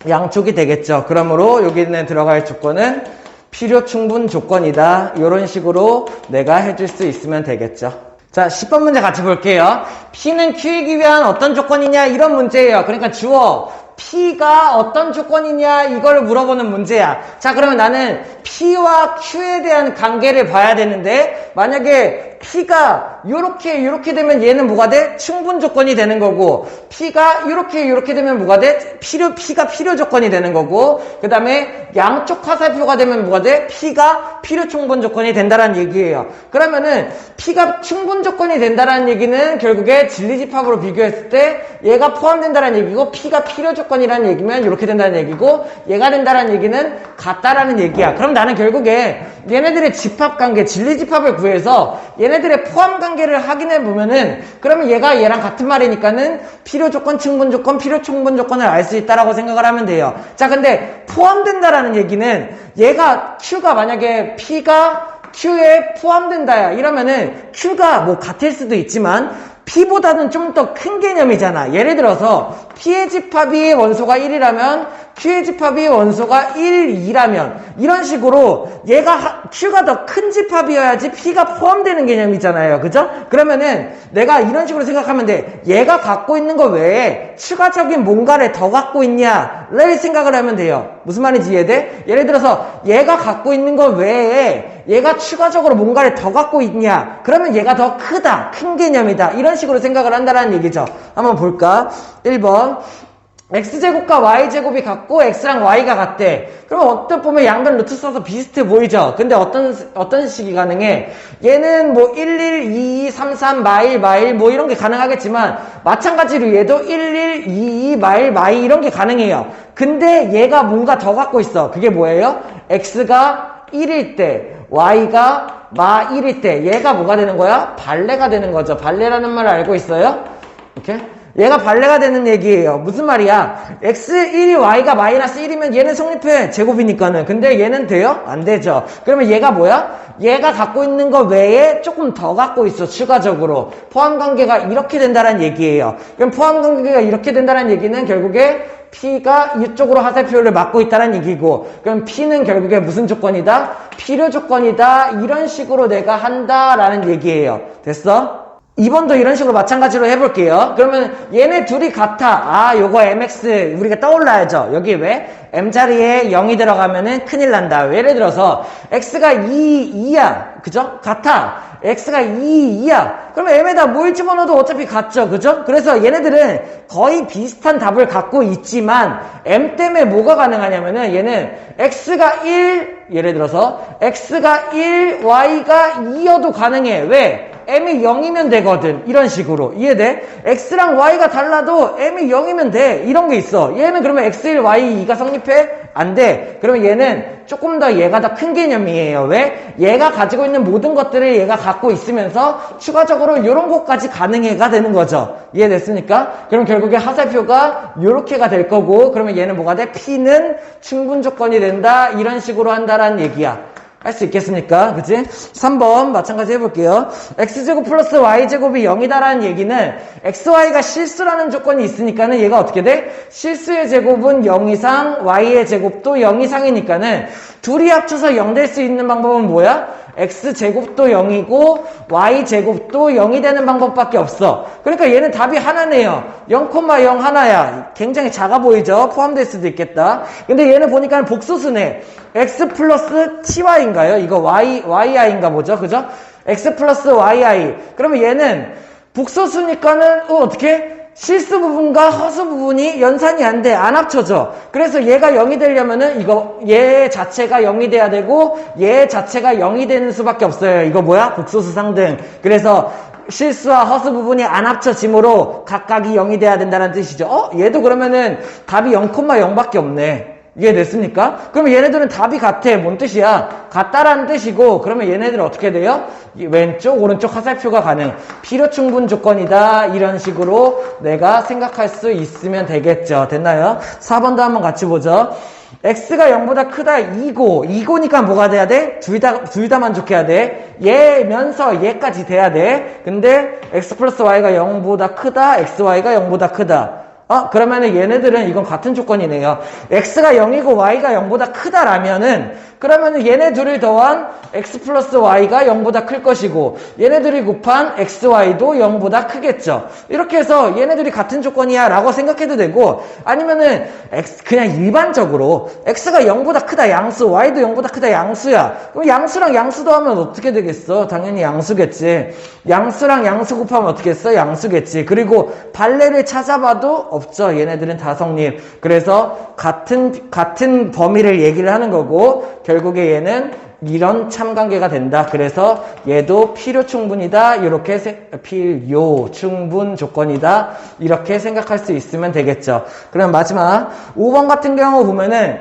양쪽이 되겠죠. 그러므로 여기는 들어갈 조건은 필요 충분 조건이다. 이런 식으로 내가 해줄 수 있으면 되겠죠. 자, 10번 문제 같이 볼게요. P는 Q이기 위한 어떤 조건이냐 이런 문제예요. 그러니까 주어 P가 어떤 조건이냐 이걸 물어보는 문제야. 자, 그러면 나는 P와 Q에 대한 관계를 봐야 되는데 만약에 P가 요렇게 되면 얘는 뭐가 돼? 충분 조건이 되는 거고 P가 요렇게 되면 뭐가 돼? P가 필요 조건이 되는 거고 그 다음에 양쪽 화살표가 되면 뭐가 돼? P가 필요 충분 조건이 된다는 얘기예요. 그러면은 P가 충분 조건이 된다는 얘기는 결국에 진리집합으로 비교했을 때 얘가 포함된다는 얘기고 P가 필요 조건이라는 얘기면 이렇게 된다는 얘기고 얘가 된다는 얘기는 같다라는 얘기야. 그럼 나는 결국에 얘네들의 집합관계, 진리집합을 구해서 얘네들의 포함관계를 확인해 보면은 그러면 얘가 얘랑 같은 말이니까는 필요 조건, 충분 조건, 필요 충분 조건을 알 수 있다라고 생각을 하면 돼요. 자, 근데 포함된다라는 얘기는 얘가 Q가 만약에 P가 Q에 포함된다야 이러면은 Q가 뭐 같을 수도 있지만 P보다는 좀 더 큰 개념이잖아. 예를 들어서 P의 집합이 원소가 1이라면 Q의 집합이 원소가 1, 2라면 이런 식으로 Q가 더 큰 집합이어야지 P가 포함되는 개념이잖아요. 그죠? 그러면은 내가 이런 식으로 생각하면 돼. 얘가 갖고 있는 거 외에 추가적인 뭔가를 더 갖고 있냐를 생각을 하면 돼요. 무슨 말인지 이해돼? 예를 들어서 얘가 갖고 있는 거 외에 얘가 추가적으로 뭔가를 더 갖고 있냐? 그러면 얘가 더 크다, 큰 개념이다. 이런 식으로 생각을 한다는 얘기죠. 한번 볼까? 1번. x제곱과 y제곱이 같고 x랑 y가 같대. 그러면 어떤 보면 양변 루트 써서 비슷해 보이죠? 근데 어떤 식이 가능해? 얘는 뭐 1, 1, 2, 2, 3, 3, 마일, 마일 뭐 이런 게 가능하겠지만 마찬가지로 얘도 1, 1, 2, 2, 마일, 마일 이런 게 가능해요. 근데 얘가 뭔가 더 갖고 있어. 그게 뭐예요? x가 1일 때 y가 마 1일 때 얘가 뭐가 되는 거야? 발레가 되는 거죠. 발레라는 말 알고 있어요? 이렇게? 얘가 발레가 되는 얘기예요. 무슨 말이야? x1이 y가 마이너스 1이면 얘는 성립해. 제곱이니까는. 근데 얘는 돼요? 안 되죠. 그러면 얘가 뭐야? 얘가 갖고 있는 거 외에 조금 더 갖고 있어. 추가적으로. 포함관계가 이렇게 된다는 얘기예요. 그럼 포함관계가 이렇게 된다는 얘기는 결국에 P가 이쪽으로 화살표를 맞고 있다는 얘기고 그럼 P는 결국에 무슨 조건이다? 필요 조건이다. 이런 식으로 내가 한다라는 얘기예요. 됐어? 2번도 이런 식으로 마찬가지로 해볼게요. 그러면 얘네 둘이 같아. 아, 요거 MX 우리가 떠올라야죠. 여기 왜? M자리에 0이 들어가면은 큰일 난다. 예를 들어서 X가 2, 2야. 그죠? 같아. X가 2, 2야. 그러면 M에다 뭘 집어넣어도 어차피 같죠. 그죠? 그래서 얘네들은 거의 비슷한 답을 갖고 있지만 M 때문에 뭐가 가능하냐면은 얘는 X가 1, 예를 들어서 X가 1, Y가 2여도 가능해. 왜? M이 0이면 되거든. 이런 식으로. 이해돼? X랑 Y가 달라도 M이 0이면 돼. 이런 게 있어. 얘는 그러면 X1, Y2가 성립해? 안 돼. 그러면 얘는 조금 더 얘가 더 큰 개념이에요. 왜? 얘가 가지고 있는 모든 것들을 얘가 갖고 있으면서 추가적으로 이런 것까지 가능해가 되는 거죠. 이해됐습니까? 그럼 결국에 화살표가 요렇게가 될 거고 그러면 얘는 뭐가 돼? P는 충분 조건이 된다. 이런 식으로 한다라는 얘기야. 할 수 있겠습니까? 그치? 3번 마찬가지 해볼게요. x제곱 플러스 y제곱이 0이다라는 얘기는 xy가 실수라는 조건이 있으니까는 얘가 어떻게 돼? 실수의 제곱은 0 이상, y의 제곱도 0 이상이니까는 둘이 합쳐서 0 될 수 있는 방법은 뭐야? x제곱도 0이고 y제곱도 0이 되는 방법밖에 없어. 그러니까 얘는 답이 하나네요. 0,0 하나야. 굉장히 작아 보이죠? 포함될 수도 있겠다. 근데 얘는 보니까 복소수네. x 플러스 ty인가요? 이거 yi인가 보죠? 그죠? x 플러스 yi. 그러면 얘는 복소수니까는 어떻게? 실수 부분과 허수 부분이 연산이 안 돼. 안 합쳐져. 그래서 얘가 0이 되려면은 얘 자체가 0이 돼야 되고 얘 자체가 0이 되는 수밖에 없어요. 이거 뭐야? 복소수 상등. 그래서 실수와 허수 부분이 안 합쳐지므로 각각이 0이 돼야 된다는 뜻이죠. 얘도 그러면은 답이 0,0밖에 없네. 이해됐습니까? 그러면 얘네들은 답이 같아. 뭔 뜻이야? 같다라는 뜻이고, 그러면 얘네들은 어떻게 돼요? 왼쪽, 오른쪽 화살표가 가능. 필요 충분 조건이다. 이런 식으로 내가 생각할 수 있으면 되겠죠. 됐나요? 4번도 한번 같이 보죠. x가 0보다 크다 2고니까 뭐가 돼야 돼? 둘 다 만족해야 돼. 얘면서 얘까지 돼야 돼. 근데 x 플러스 y가 0보다 크다, xy가 0보다 크다. 그러면은 얘네들은 이건 같은 조건이네요. x가 0이고 y가 0보다 크다라면은 그러면은 얘네 둘을 더한 x 플러스 y가 0보다 클 것이고 얘네들이 곱한 xy도 0보다 크겠죠. 이렇게 해서 얘네들이 같은 조건이야 라고 생각해도 되고 아니면은 그냥 일반적으로 x가 0보다 크다 양수, y도 0보다 크다 양수야. 그럼 양수랑 양수 더하면 어떻게 되겠어? 당연히 양수겠지. 양수랑 양수 곱하면 어떻게 했어? 양수겠지. 그리고 발레를 찾아봐도 없죠. 얘네들은 다 성립. 그래서 같은 범위를 얘기를 하는 거고 결국에 얘는 이런 참관계가 된다. 그래서 얘도 필요 충분이다. 이렇게 필요 충분 조건이다. 이렇게 생각할 수 있으면 되겠죠. 그럼 마지막 5번 같은 경우 보면은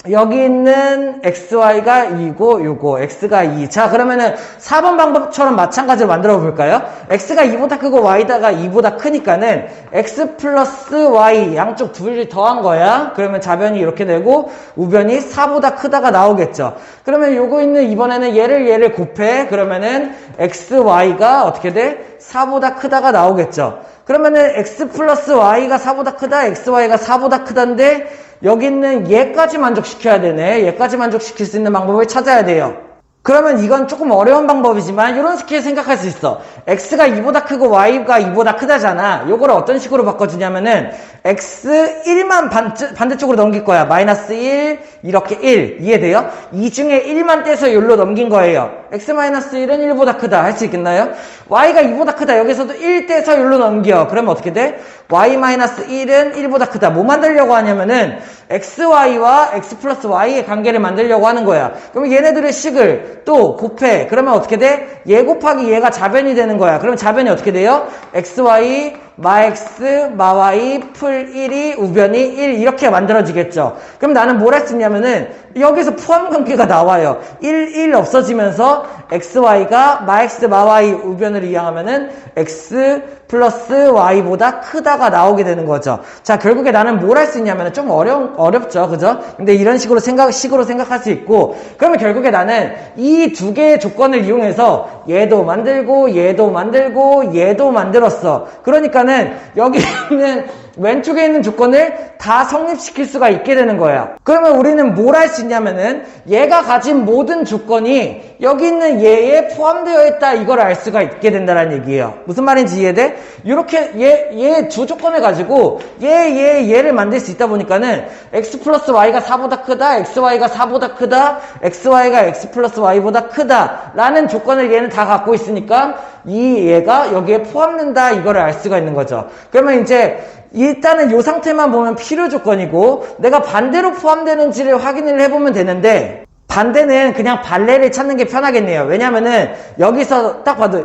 여기 있는 xy가 2고 요거 x가 2. 자 그러면은 4번 방법처럼 마찬가지로 만들어 볼까요? x가 2보다 크고 y다가 2보다 크니까는 x 플러스 y 양쪽 둘이 더한 거야. 그러면 좌변이 이렇게 되고 우변이 4보다 크다가 나오겠죠. 그러면 요거 있는 이번에는 얘를 곱해. 그러면은 xy가 어떻게 돼? 4보다 크다가 나오겠죠. 그러면은 x 플러스 y가 4보다 크다, xy가 4보다 크다인데 여기 있는 얘까지 만족시켜야 되네. 얘까지 만족시킬 수 있는 방법을 찾아야 돼요. 그러면 이건 조금 어려운 방법이지만 이런 식으로 생각할 수 있어. x가 2보다 크고 y가 2보다 크다잖아. 요거를 어떤 식으로 바꿔주냐면은 x 1만 반대쪽으로 넘길 거야. 마이너스 1 이렇게 1 이해돼요? 이 중에 1만 떼서 여기로 넘긴 거예요. x 마이너스 1은 1보다 크다 할 수 있겠나요? y가 2보다 크다 여기서도 1 떼서 여기로 넘겨. 그러면 어떻게 돼? y 마이너스 1은 1보다 크다. 뭐 만들려고 하냐면은 xy와 x 플러스 y의 관계를 만들려고 하는 거야. 그러면 얘네들의 식을 또 곱해. 그러면 어떻게 돼? 얘 곱하기 얘가 좌변이 되는 거야. 그러면 좌변이 어떻게 돼요? xy 마x 마y 풀 1이 우변이 1 이렇게 만들어지겠죠. 그럼 나는 뭘 할 수 있냐면은 여기서 포함 관계가 나와요. 1 없어지면서 xy가 max 마y 우변을 이용하면은 x 플러스 y보다 크다가 나오게 되는 거죠. 자, 결국에 나는 뭘 할 수 있냐면은 좀 어렵죠. 그죠? 근데 이런 식으로 생각할 수 있고, 그러면 결국에 나는 이 두 개의 조건을 이용해서 얘도 만들고, 얘도 만들고, 얘도 만들었어. 그러니까는 여기 있는 왼쪽에 있는 조건을 다 성립시킬 수가 있게 되는 거야. 그러면 우리는 뭘 할 수 있냐면은 얘가 가진 모든 조건이 여기 있는 얘에 포함되어 있다 이걸 알 수가 있게 된다는 얘기예요. 무슨 말인지 이해돼? 이렇게 얘 두 조건을 가지고 얘를 만들 수 있다 보니까는 x 플러스 y가 4보다 크다, xy가 4보다 크다, xy가 x 플러스 y보다 크다 라는 조건을 얘는 다 갖고 있으니까 얘가 여기에 포함된다 이거를 알 수가 있는 거죠. 그러면 이제 일단은 이 상태만 보면 필요 조건이고 내가 반대로 포함되는지를 확인을 해보면 되는데 반대는 그냥 발레를 찾는 게 편하겠네요. 왜냐면은 여기서 딱 봐도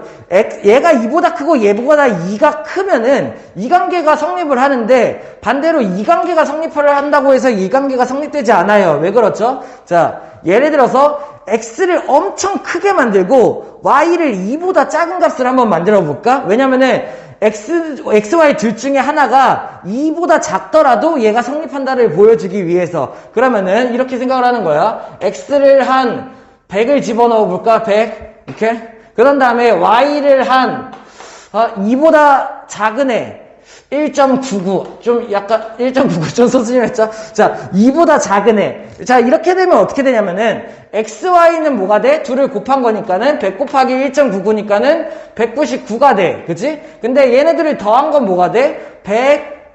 얘가 2보다 크고 얘보다 2가 크면은 이 관계가 성립을 하는데 반대로 이 관계가 성립을 한다고 해서 이 관계가 성립되지 않아요. 왜 그렇죠? 자, 예를 들어서 x를 엄청 크게 만들고 y를 2보다 작은 값을 한번 만들어 볼까? 왜냐면은 xy 둘 중에 하나가 2보다 작더라도 얘가 성립한다를 보여주기 위해서 그러면은 이렇게 생각을 하는 거야. x를 한 100을 집어넣어 볼까? 100. 이렇게. 그런 다음에 y를 한 2보다 작은 애 1.99 좀 약간 1.99 좀 소심했죠? 자, 2보다 작은 애. 자, 이렇게 되면 어떻게 되냐면은 xy는 뭐가 돼? 둘을 곱한 거니까는 100 곱하기 1.99니까는 199가 돼. 그치? 근데 얘네들을 더한 건 뭐가 돼?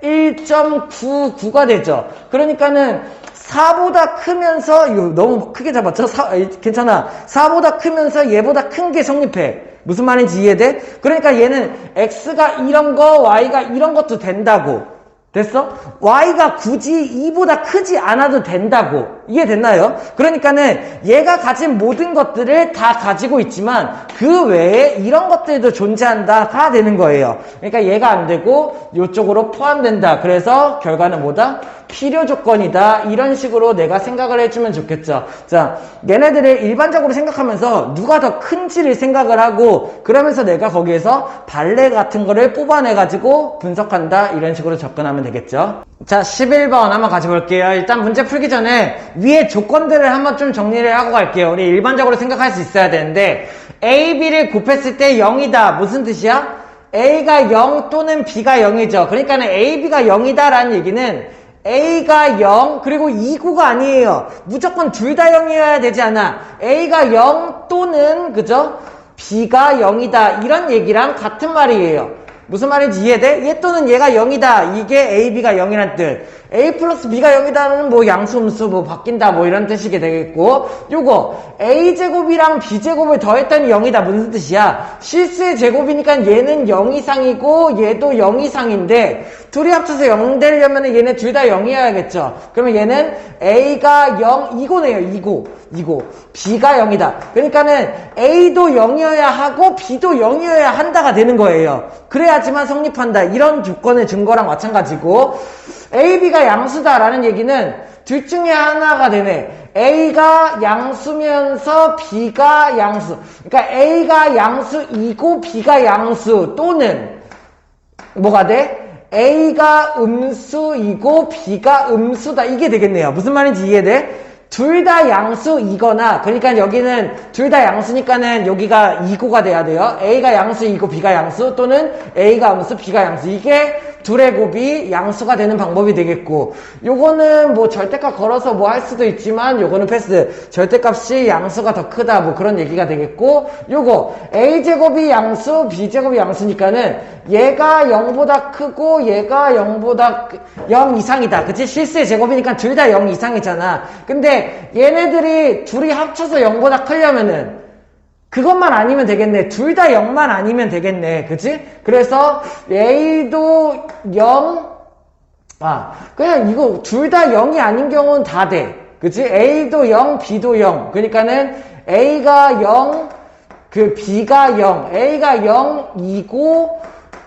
101.99가 되죠. 그러니까는 4보다 크면서, 이거 너무 크게 잡았죠? 괜찮아. 4보다 크면서 얘보다 큰 게 성립해. 무슨 말인지 이해돼? 그러니까 얘는 x가 이런 거, y가 이런 것도 된다고. 됐어? y가 굳이 2보다 크지 않아도 된다고. 이해됐나요? 그러니까는 얘가 가진 모든 것들을 다 가지고 있지만 그 외에 이런 것들도 존재한다가 되는 거예요. 그러니까 얘가 안 되고 이쪽으로 포함된다. 그래서 결과는 뭐다? 필요 조건이다. 이런 식으로 내가 생각을 해주면 좋겠죠. 자, 얘네들을 일반적으로 생각하면서 누가 더 큰지를 생각을 하고 그러면서 내가 거기에서 발레 같은 거를 뽑아내가지고 분석한다. 이런 식으로 접근하면 되겠죠. 자, 11번 한번 같이 볼게요. 일단 문제 풀기 전에 위에 조건들을 한번 좀 정리를 하고 갈게요. 우리 일반적으로 생각할 수 있어야 되는데 A, B를 곱했을 때 0이다. 무슨 뜻이야? A가 0 또는 B가 0이죠. 그러니까는 A, B가 0이다 라는 얘기는 A가 0 그리고 2구가 아니에요. 무조건 둘 다 0이어야 되지 않아. A가 0 또는 그죠? B가 0이다. 이런 얘기랑 같은 말이에요. 무슨 말인지 이해돼? 얘 또는 얘가 0이다. 이게 A, B가 0이란 뜻. A 플러스 B가 0이다는 뭐 양수, 음수 뭐 바뀐다 뭐 이런 뜻이게 되겠고 요거 A제곱이랑 B제곱을 더했더니 0이다. 무슨 뜻이야? 실수의 제곱이니까 얘는 0 이상이고 얘도 0 이상인데 둘이 합쳐서 0 되려면 얘네 둘 다 0이어야겠죠. 그러면 얘는 A가 0, 이거네요. 이거. B가 0이다. 그러니까는 A도 0이어야 하고 B도 0이어야 한다가 되는 거예요. 그래야지만 성립한다. 이런 조건의 증거랑 마찬가지고 A, B가 양수다라는 얘기는 둘 중에 하나가 되네. A가 양수면서 B가 양수. 그러니까 A가 양수이고 B가 양수 또는 뭐가 돼? A가 음수이고 B가 음수다. 이게 되겠네요. 무슨 말인지 이해돼? 둘 다 양수이거나 그러니까 여기는 둘 다 양수니까는 여기가 2고가 돼야 돼요. A가 양수이고 B가 양수 또는 A가 음수 B가 양수. 이게 둘의 곱이 양수가 되는 방법이 되겠고 요거는 뭐 절대값 걸어서 뭐 할 수도 있지만 요거는 패스. 절대값이 양수가 더 크다 뭐 그런 얘기가 되겠고 요거 A제곱이 양수 B제곱이 양수니까는 얘가 0보다 크고 얘가 0보다 0 이상이다. 그치? 실수의 제곱이니까 둘 다 0 이상이잖아. 근데 얘네들이 둘이 합쳐서 0보다 크려면은 그것만 아니면 되겠네. 둘 다 0만 아니면 되겠네. 그치? 그래서 A도 0 그냥 이거 둘 다 0이 아닌 경우는 다 돼. 그치? A도 0 B도 0 그러니까는 A가 0 B가 0 A가 0이고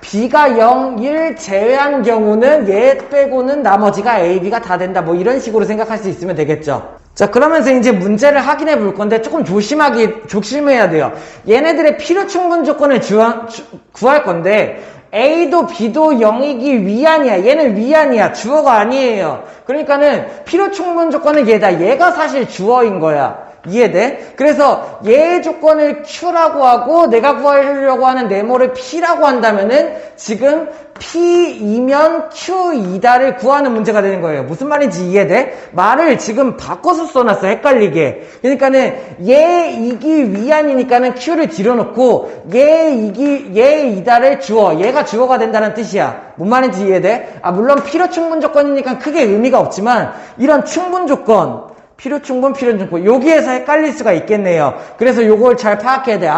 B가 0을 제외한 경우는 얘 빼고는 나머지가 A, B가 다 된다. 뭐 이런 식으로 생각할 수 있으면 되겠죠. 자, 그러면서 이제 문제를 확인해 볼 건데 조금 조심해야 돼요. 얘네들의 필요 충분 조건을 구할 건데 A도 B도 0이기 위안이야. 얘는 위안이야. 주어가 아니에요. 그러니까는 필요 충분 조건은 얘다. 얘가 사실 주어인 거야. 이해돼? 그래서 얘의 조건을 Q라고 하고 내가 구하려고 하는 네모를 P라고 한다면은 지금 P이면 Q이다를 구하는 문제가 되는 거예요. 무슨 말인지 이해돼? 말을 지금 바꿔서 써놨어. 헷갈리게. 그러니까는 얘이기 위안이니까는 Q를 뒤로 놓고 얘이다를 주어. 얘가 주어가 된다는 뜻이야. 뭔 말인지 이해돼? 물론 필요 충분 조건이니까 크게 의미가 없지만 이런 충분 조건 필요 충분. 여기에서 헷갈릴 수가 있겠네요. 그래서 요걸 잘 파악해야 돼.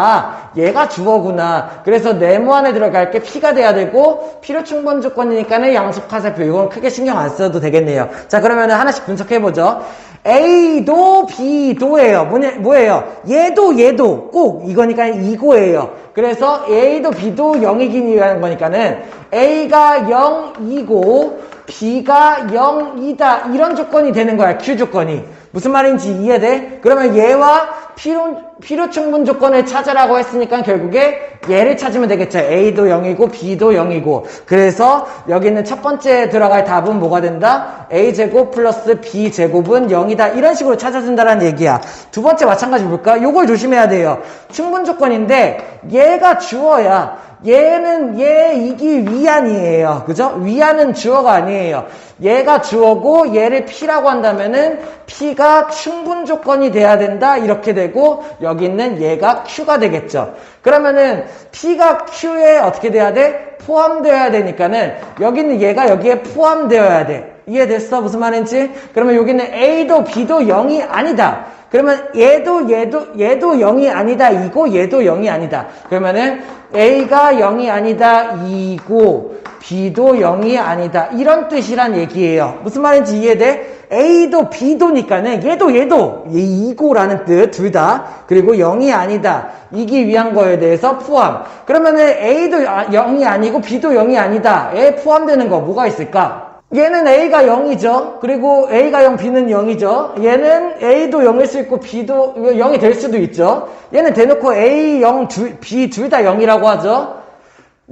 얘가 주어구나. 그래서 네모 안에 들어갈 게 P가 돼야 되고 필요 충분 조건이니까는 양수화살표. 이건 크게 신경 안 써도 되겠네요. 자, 그러면 하나씩 분석해보죠. A도 B도예요. 뭐예요? 얘도 꼭 이거니까 이거예요. 그래서 A도 B도 0이기 위한 거니까는 A가 0이고 B가 0이다. 이런 조건이 되는 거야. Q 조건이. 무슨 말인지 이해돼? 그러면 얘와 필요 충분 조건을 찾으라고 했으니까 결국에 얘를 찾으면 되겠죠. A도 0이고 B도 0이고. 그래서 여기 있는 첫 번째 들어갈 답은 뭐가 된다? A제곱 플러스 B제곱은 0이다. 이런 식으로 찾아준다는 얘기야. 두 번째 마찬가지 볼까? 요걸 조심해야 돼요. 충분 조건인데 얘가 주어야. 얘는 이기 위안이에요. 그죠? 위안은 주어가 아니에요. 얘가 주어고 얘를 P라고 한다면은 P가 충분 조건이 돼야 된다. 이렇게 되고 여기 있는 얘가 Q가 되겠죠. 그러면은 P가 Q에 어떻게 돼야 돼? 포함되어야 되니까는 여기 있는 얘가 여기에 포함되어야 돼. 이해됐어? 무슨 말인지? 그러면 여기 있는 A도 B도 0이 아니다. 그러면 얘도 0이 아니다. 이고 얘도 0이 아니다. 그러면은 A가 0이 아니다. 이고 B도 0이 아니다. 이런 뜻이란 얘기예요. 무슨 말인지 이해돼? A도 B도니까는 얘도 이고라는 뜻 둘 다. 그리고 0이 아니다. 이기 위한 거에 대해서 포함. 그러면은 A도 0이 아니고 B도 0이 아니다. 에 포함되는 거 뭐가 있을까? 얘는 A가 0이죠. 그리고 A가 0, B는 0이죠. 얘는 A도 0일 수 있고 B도 0이 될 수도 있죠. 얘는 대놓고 A, 0, B 둘 다 0이라고 하죠.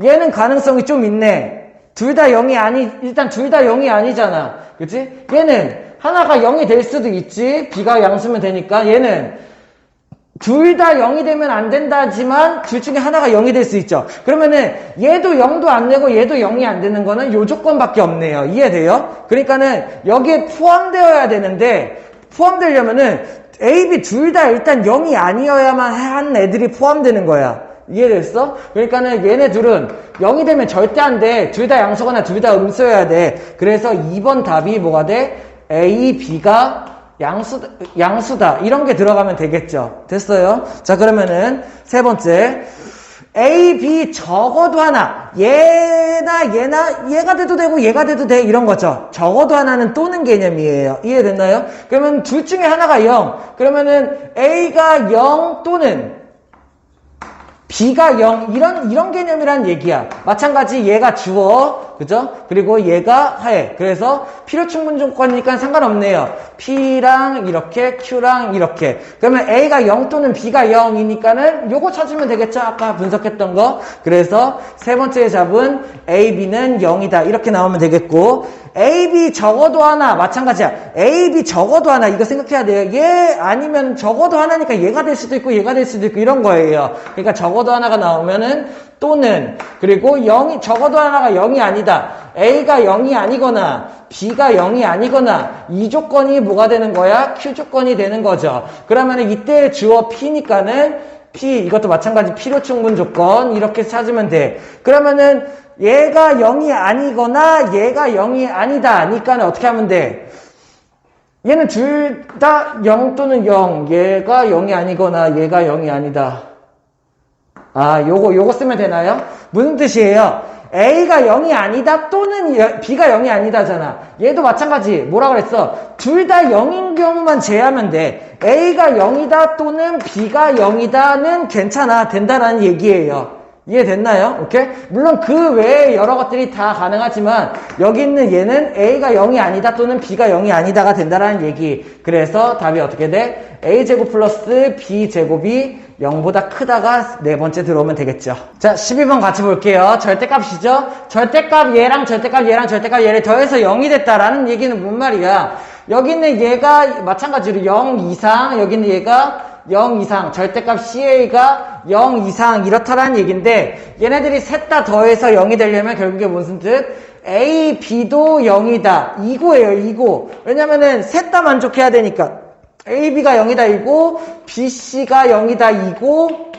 얘는 가능성이 좀 있네. 둘 다 0이 일단 둘 다 0이 아니잖아. 그치? 얘는 하나가 0이 될 수도 있지. B가 양수면 되니까. 얘는 둘 다 0이 되면 안 된다지만 둘 중에 하나가 0이 될 수 있죠. 그러면은 얘도 0도 안 되고 얘도 0이 안 되는 거는 요 조건밖에 없네요. 이해돼요? 그러니까는 여기에 포함되어야 되는데 포함되려면은 A, B 둘 다 일단 0이 아니어야만 한 애들이 포함되는 거야. 이해됐어? 그러니까는 얘네 둘은 0이 되면 절대 안 돼. 둘 다 양수거나 둘 다 음수여야 돼. 그래서 2번 답이 뭐가 돼? A, B가 양수다. 이런 게 들어가면 되겠죠. 됐어요? 자, 그러면은 세 번째. A, B 적어도 하나. 얘가 돼도 되고 얘가 돼도 돼. 이런 거죠. 적어도 하나는 또는 개념이에요. 이해됐나요? 그러면 둘 중에 하나가 0. 그러면은 A가 0 또는 B가 0 이런 개념이란 얘기야. 마찬가지 얘가 주어 그죠? 그리고 얘가 하해. 그래서 필요 충분 조건이니까 상관없네요. P랑 이렇게 Q랑 이렇게. 그러면 A가 0 또는 B가 0이니까는 요거 찾으면 되겠죠? 아까 분석했던 거. 그래서 세 번째 잡은 A, B는 0이다. 이렇게 나오면 되겠고 A, B 적어도 하나 마찬가지야. A, B 적어도 하나 이거 생각해야 돼요. 얘 아니면 적어도 하나니까 얘가 될 수도 있고 얘가 될 수도 있고 이런 거예요. 그러니까 적어도 하나가 나오면은 또는 그리고 0이 적어도 하나가 0이 아니다. A가 0이 아니거나 B가 0이 아니거나 이 조건이 뭐가 되는 거야? Q 조건이 되는 거죠. 그러면은 이때 주어 P니까는 P 이것도 마찬가지 필요 충분 조건 이렇게 찾으면 돼. 그러면은 얘가 0이 아니거나 얘가 0이 아니다. 니까는 어떻게 하면 돼? 얘는 둘 다 0 또는 0. 얘가 0이 아니거나 얘가 0이 아니다. 아, 요거 쓰면 되나요? 무슨 뜻이에요? A가 0이 아니다 또는 B가 0이 아니다잖아. 얘도 마찬가지. 뭐라 그랬어? 둘 다 0인 경우만 제외하면 돼. A가 0이다 또는 B가 0이다는 괜찮아. 된다라는 얘기예요. 이해됐나요? 오케이? 물론 그 외에 여러 것들이 다 가능하지만 여기 있는 얘는 A가 0이 아니다 또는 B가 0이 아니다가 된다라는 얘기. 그래서 답이 어떻게 돼? A제곱 플러스 B제곱이 0보다 크다가 네 번째 들어오면 되겠죠. 자, 12번 같이 볼게요. 절대값이죠? 절대값 얘랑 절대값 얘랑 절대값 얘를 더해서 0이 됐다라는 얘기는 뭔 말이야? 여기 있는 얘가 마찬가지로 0 이상, 여기 있는 얘가 0 이상, 절대값 CA가 0 이상 이렇다라는 얘기인데 얘네들이 셋 다 더해서 0이 되려면 결국에 무슨 뜻? A, B도 0이다. 이고예요, 이고. 왜냐면은 셋 다 만족해야 되니까. A, B가 0이다, 이고, B, C가 0이다, 이고,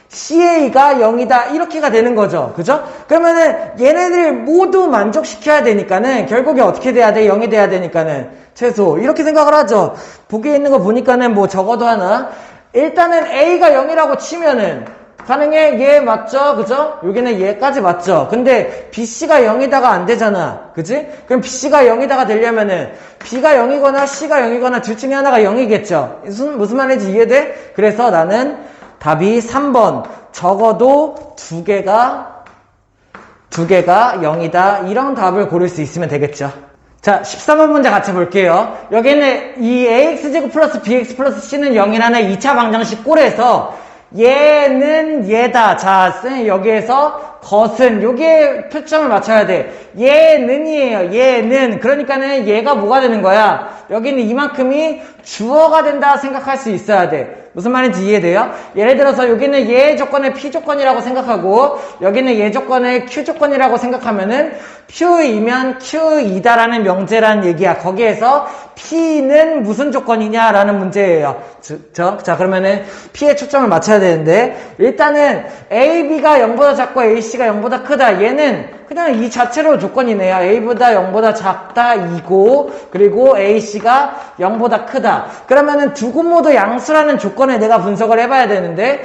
CA가 0이다, 이렇게가 되는 거죠. 그죠? 그러면은 얘네들 모두 만족시켜야 되니까는 결국에 어떻게 돼야 돼? 0이 돼야 되니까는 최소. 이렇게 생각을 하죠. 보기에 있는 거 보니까는 뭐 적어도 하나. 일단은 A가 0이라고 치면은 가능해? 얘 맞죠? 그죠? 여기는 얘까지 맞죠? 근데 BC가 0이다가 안 되잖아. 그지? 그럼 BC가 0이다가 되려면은 B가 0이거나 C가 0이거나 둘 중에 하나가 0이겠죠? 무슨 말인지 이해돼? 그래서 나는 답이 3번. 적어도 두 개가 0이다. 이런 답을 고를 수 있으면 되겠죠. 자, 13번 문제 같이 볼게요. 여기는 이 ax제곱 플러스 bx 플러스 c는 0이라는 2차 방정식 꼴에서 얘는 얘다. 자, 쌤 여기에서 것은 여기에 표점을 맞춰야 돼. 얘는이에요. 얘는. 그러니까는 얘가 뭐가 되는 거야? 여기는 이만큼이 주어가 된다 생각할 수 있어야 돼. 무슨 말인지 이해돼요? 예를 들어서 여기는 얘 조건을 P 조건이라고 생각하고 여기는 얘 조건을 Q 조건이라고 생각하면은 Q이면 Q이다라는 명제라는 얘기야. 거기에서 P는 무슨 조건이냐라는 문제예요. 자, 그러면은 P에 초점을 맞춰야 되는데 일단은 A, B가 0보다 작고 A, C가 0보다 크다. 얘는 그냥 이 자체로 조건이네요. A보다 0보다 작다, 이고, 그리고 A, C가 0보다 크다. 그러면은 두 근 모두 양수라는 조건을 내가 분석을 해봐야 되는데,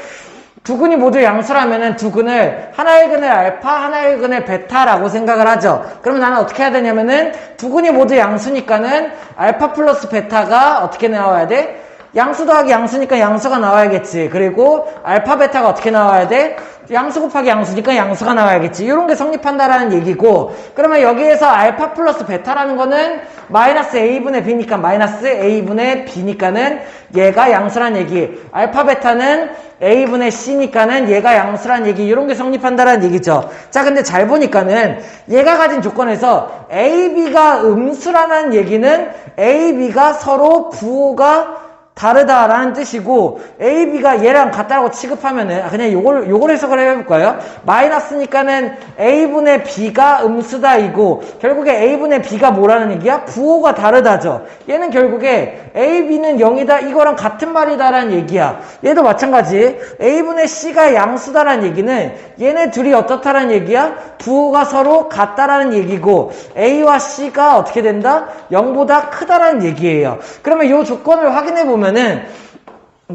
두 근이 모두 양수라면은 두 근을, 하나의 근을 알파, 하나의 근을 베타라고 생각을 하죠. 그러면 나는 어떻게 해야 되냐면은, 두 근이 모두 양수니까는 알파 플러스 베타가 어떻게 나와야 돼? 양수 더하기 양수니까 양수가 나와야겠지. 그리고 알파 베타가 어떻게 나와야 돼? 양수 곱하기 양수니까 양수가 나와야겠지. 이런 게 성립한다라는 얘기고, 그러면 여기에서 알파 플러스 베타라는 거는 마이너스 a분의 b니까 마이너스 a분의 b니까는 얘가 양수란 얘기. 알파 베타는 a분의 c니까는 얘가 양수란 얘기. 이런 게 성립한다라는 얘기죠. 자, 근데 잘 보니까는 얘가 가진 조건에서 a, b가 음수라는 얘기는 a, b가 서로 부호가 다르다라는 뜻이고 A, B가 얘랑 같다라고 취급하면은 그냥 요걸 해석을 해볼까요? 마이너스니까는 A분의 B가 음수다이고 결국에 A분의 B가 뭐라는 얘기야? 부호가 다르다죠. 얘는 결국에 A, B는 0이다 이거랑 같은 말이다라는 얘기야. 얘도 마찬가지 A분의 C가 양수다라는 얘기는 얘네 둘이 어떻다라는 얘기야? 부호가 서로 같다라는 얘기고 A와 C가 어떻게 된다? 0보다 크다라는 얘기예요. 그러면 이 조건을 확인해보면은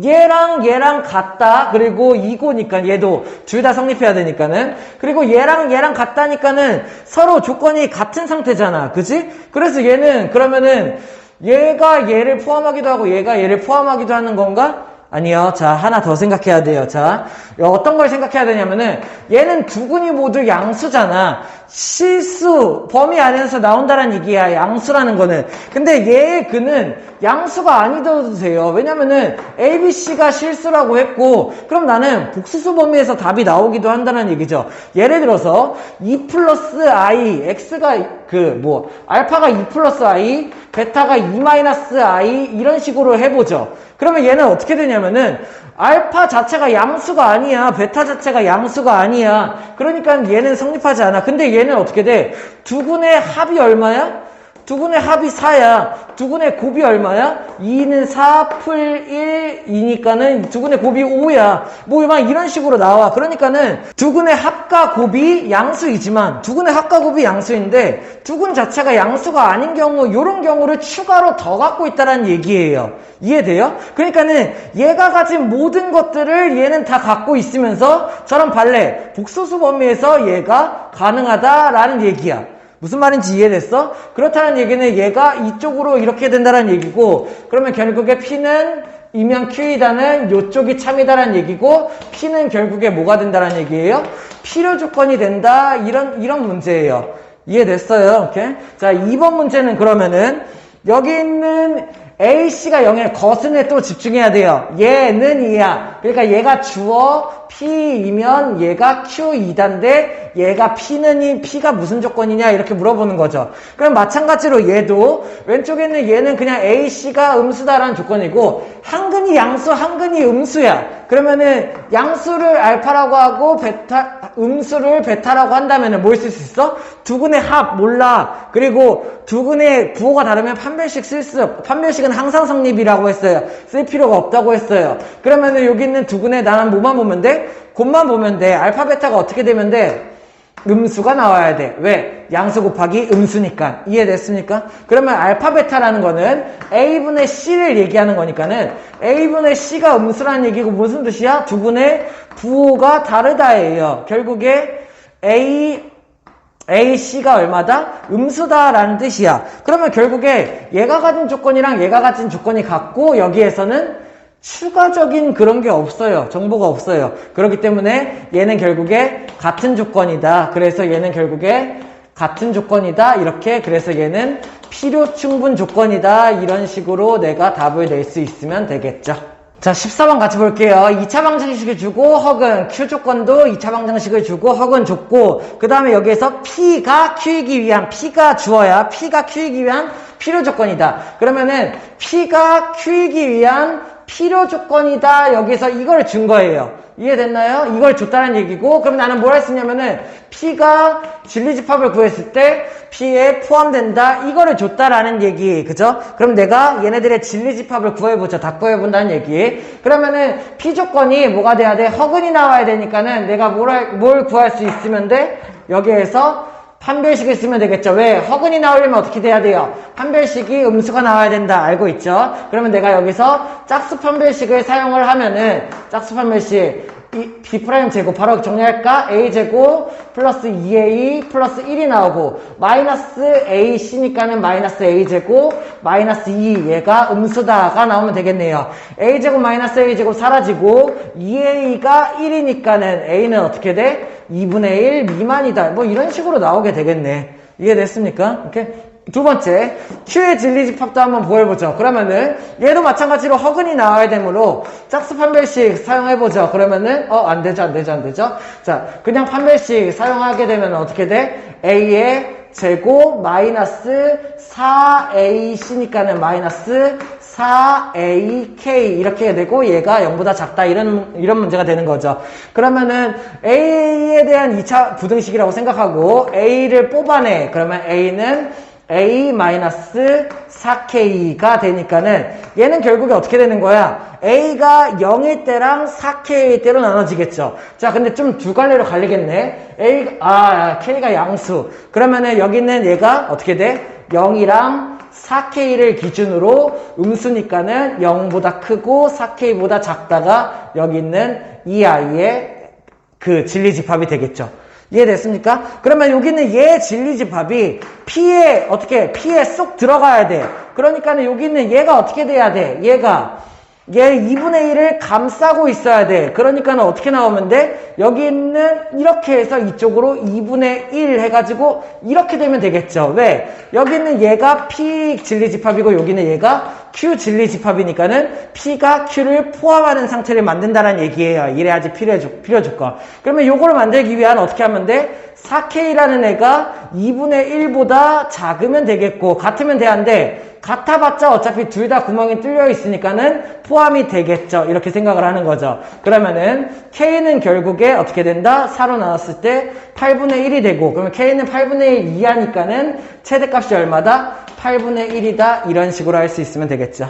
얘랑 같다. 그리고 이고니까 얘도 둘 다 성립해야 되니까는. 그리고 얘랑 같다니까는 서로 조건이 같은 상태잖아. 그치? 그래서 얘는 그러면은 얘가 얘를 포함하기도 하고 얘가 얘를 포함하기도 하는 건가? 아니요. 자, 하나 더 생각해야 돼요. 자, 어떤 걸 생각해야 되냐면은 얘는 두 근이 모두 양수잖아. 실수, 범위 안에서 나온다는 얘기야. 양수라는 거는. 근데 얘의 근은 양수가 아니어도 돼요. 왜냐면은 A, B, C가 실수라고 했고 그럼 나는 복수수 범위에서 답이 나오기도 한다는 얘기죠. 예를 들어서 2 플러스 I, X가 알파가 2 플러스 I, 베타가 2 마이너스 I 이런 식으로 해보죠. 그러면 얘는 어떻게 되냐면은 알파 자체가 양수가 아니야. 베타 자체가 양수가 아니야. 그러니까 얘는 성립하지 않아. 근데 얘는 어떻게 돼? 두 근의 합이 얼마야? 두 근의 합이 4야. 두 근의 곱이 얼마야? 2는 4 풀 1이니까는 두 근의 곱이 5야. 뭐 막 이런 식으로 나와. 그러니까는 두 근의 합과 곱이 양수이지만 두 근의 합과 곱이 양수인데 두 근 자체가 양수가 아닌 경우 이런 경우를 추가로 더 갖고 있다는 얘기예요. 이해돼요? 그러니까는 얘가 가진 모든 것들을 얘는 다 갖고 있으면서 저런 발레 복소수 범위에서 얘가 가능하다라는 얘기야. 무슨 말인지 이해됐어? 그렇다는 얘기는 얘가 이쪽으로 이렇게 된다는 얘기고 그러면 결국에 P는 이면 Q이다는 요쪽이 참이다라는 얘기고 P는 결국에 뭐가 된다는 얘기예요? 필요 조건이 된다 이런 문제예요. 이해됐어요? 오케이? 자, 2번 문제는 그러면은 여기 있는 A씨가 0에 것은에 또 집중해야 돼요. 얘는 이야. 그러니까 얘가 주어 P이면 얘가 Q2단데 얘가 P가 무슨 조건이냐 이렇게 물어보는 거죠. 그럼 마찬가지로 얘도 왼쪽에 있는 얘는 그냥 A씨가 음수다라는 조건이고 한근이 양수 한근이 음수야. 그러면은 양수를 알파라고 하고 음수를 베타라고 한다면은 뭐 있을 수 있어? 두 근의 합 몰라. 그리고 두 근의 부호가 다르면 판별식 실습. 판별식은 항상 성립이라고 했어요. 쓸 필요가 없다고 했어요. 그러면은 여기 있는 두 근의 나는 뭐만 보면 돼? 곱만 보면 돼. 알파 베타가 어떻게 되면 돼? 음수가 나와야 돼. 왜? 양수 곱하기 음수니까. 이해됐습니까? 그러면 알파 베타라는 거는 A분의 C를 얘기하는 거니까는 A분의 C가 음수라는 얘기고 무슨 뜻이야? 두 분의 부호가 다르다예요. 결국에 C가 얼마다? 음수다라는 뜻이야. 그러면 결국에 얘가 가진 조건이랑 얘가 가진 조건이 같고 여기에서는 추가적인 그런 게 없어요. 정보가 없어요. 그렇기 때문에 얘는 결국에 같은 조건이다. 그래서 얘는 결국에 같은 조건이다. 이렇게 그래서 얘는 필요 충분 조건이다. 이런 식으로 내가 답을 낼 수 있으면 되겠죠. 자, 14번 같이 볼게요. 2차 방정식을 주고 혹은 Q 조건도 2차 방정식을 주고 혹은 줬고 그 다음에 여기에서 P가 Q이기 위한 P가 주어야 P가 Q이기 위한 필요 조건이다. 그러면은 P가 Q이기 위한 필요 조건이다. 여기서 이걸 준 거예요. 이해됐나요? 이걸 줬다는 얘기고 그럼 나는 뭘 할 수 있냐면은 P가 진리집합을 구했을 때 P에 포함된다. 이거를 줬다라는 얘기. 그죠? 그럼 내가 얘네들의 진리집합을 구해보자. 다 구해본다는 얘기. 그러면은 P 조건이 뭐가 돼야 돼? 허근이 나와야 되니까는 내가 뭘 구할 수 있으면 돼? 여기에서 판별식을 쓰면 되겠죠. 왜? 허근이 나오려면 어떻게 돼야 돼요? 판별식이 음수가 나와야 된다. 알고 있죠? 그러면 내가 여기서 짝수 판별식을 사용을 하면은 짝수 판별식 B' 제곱 바로 정리할까? A제곱 플러스 2A 플러스 1이 나오고 마이너스 AC니까는 마이너스 A제곱 마이너스 2 얘가 음수다가 나오면 되겠네요. A제곱 마이너스 A제곱 사라지고 2A가 1이니까는 A는 어떻게 돼? 2분의 1 미만이다. 뭐 이런 식으로 나오게 되겠네. 이해됐습니까? 오케이? 두 번째, Q의 진리집합도 한번 보여보죠. 그러면은 얘도 마찬가지로 허근이 나와야 되므로 짝수 판별식 사용해보죠. 그러면은 안 되죠. 자, 그냥 판별식 사용하게 되면 어떻게 돼? A의 제곱 마이너스 4AC니까는 마이너스 4AK 이렇게 되고 얘가 0보다 작다 이런 문제가 되는 거죠. 그러면은 A에 대한 2차 부등식이라고 생각하고 A를 뽑아내. 그러면 A는 A-4K가 되니까는 얘는 결국에 어떻게 되는 거야? A가 0일 때랑 4K일 때로 나눠지겠죠. 자, 근데 좀 두 갈래로 갈리겠네. K가 양수. 그러면은 여기는 얘가 어떻게 돼? 0이랑 4K를 기준으로 음수니까는 0보다 크고 4K보다 작다가 여기 있는 이 아이의 그 진리집합이 되겠죠. 이해됐습니까? 그러면 여기는 얘 진리집합이 P에 쏙 들어가야 돼. 그러니까는 여기는 얘가 어떻게 돼야 돼? 얘 2분의 1을 감싸고 있어야 돼. 그러니까는 어떻게 나오면 돼? 여기 있는 이렇게 해서 이쪽으로 2분의 1 해가지고 이렇게 되면 되겠죠. 왜? 여기 있는 얘가 P 진리집합이고 여기는 얘가 Q 진리집합이니까는 P가 Q를 포함하는 상태를 만든다는 얘기예요. 이래야지 필요 조건. 그러면 요거를 만들기 위한 어떻게 하면 돼? 4K라는 애가 2분의 1보다 작으면 되겠고 같으면 돼야한데 같아봤자 어차피 둘 다 구멍이 뚫려 있으니까는 포함이 되겠죠. 이렇게 생각을 하는 거죠. 그러면은 K는 결국에 어떻게 된다? 4로 나눴을 때 8분의 1이 되고 그러면 K는 8분의 1 이하니까는 최대값이 얼마다? 8분의 1이다. 이런 식으로 할 수 있으면 되겠죠.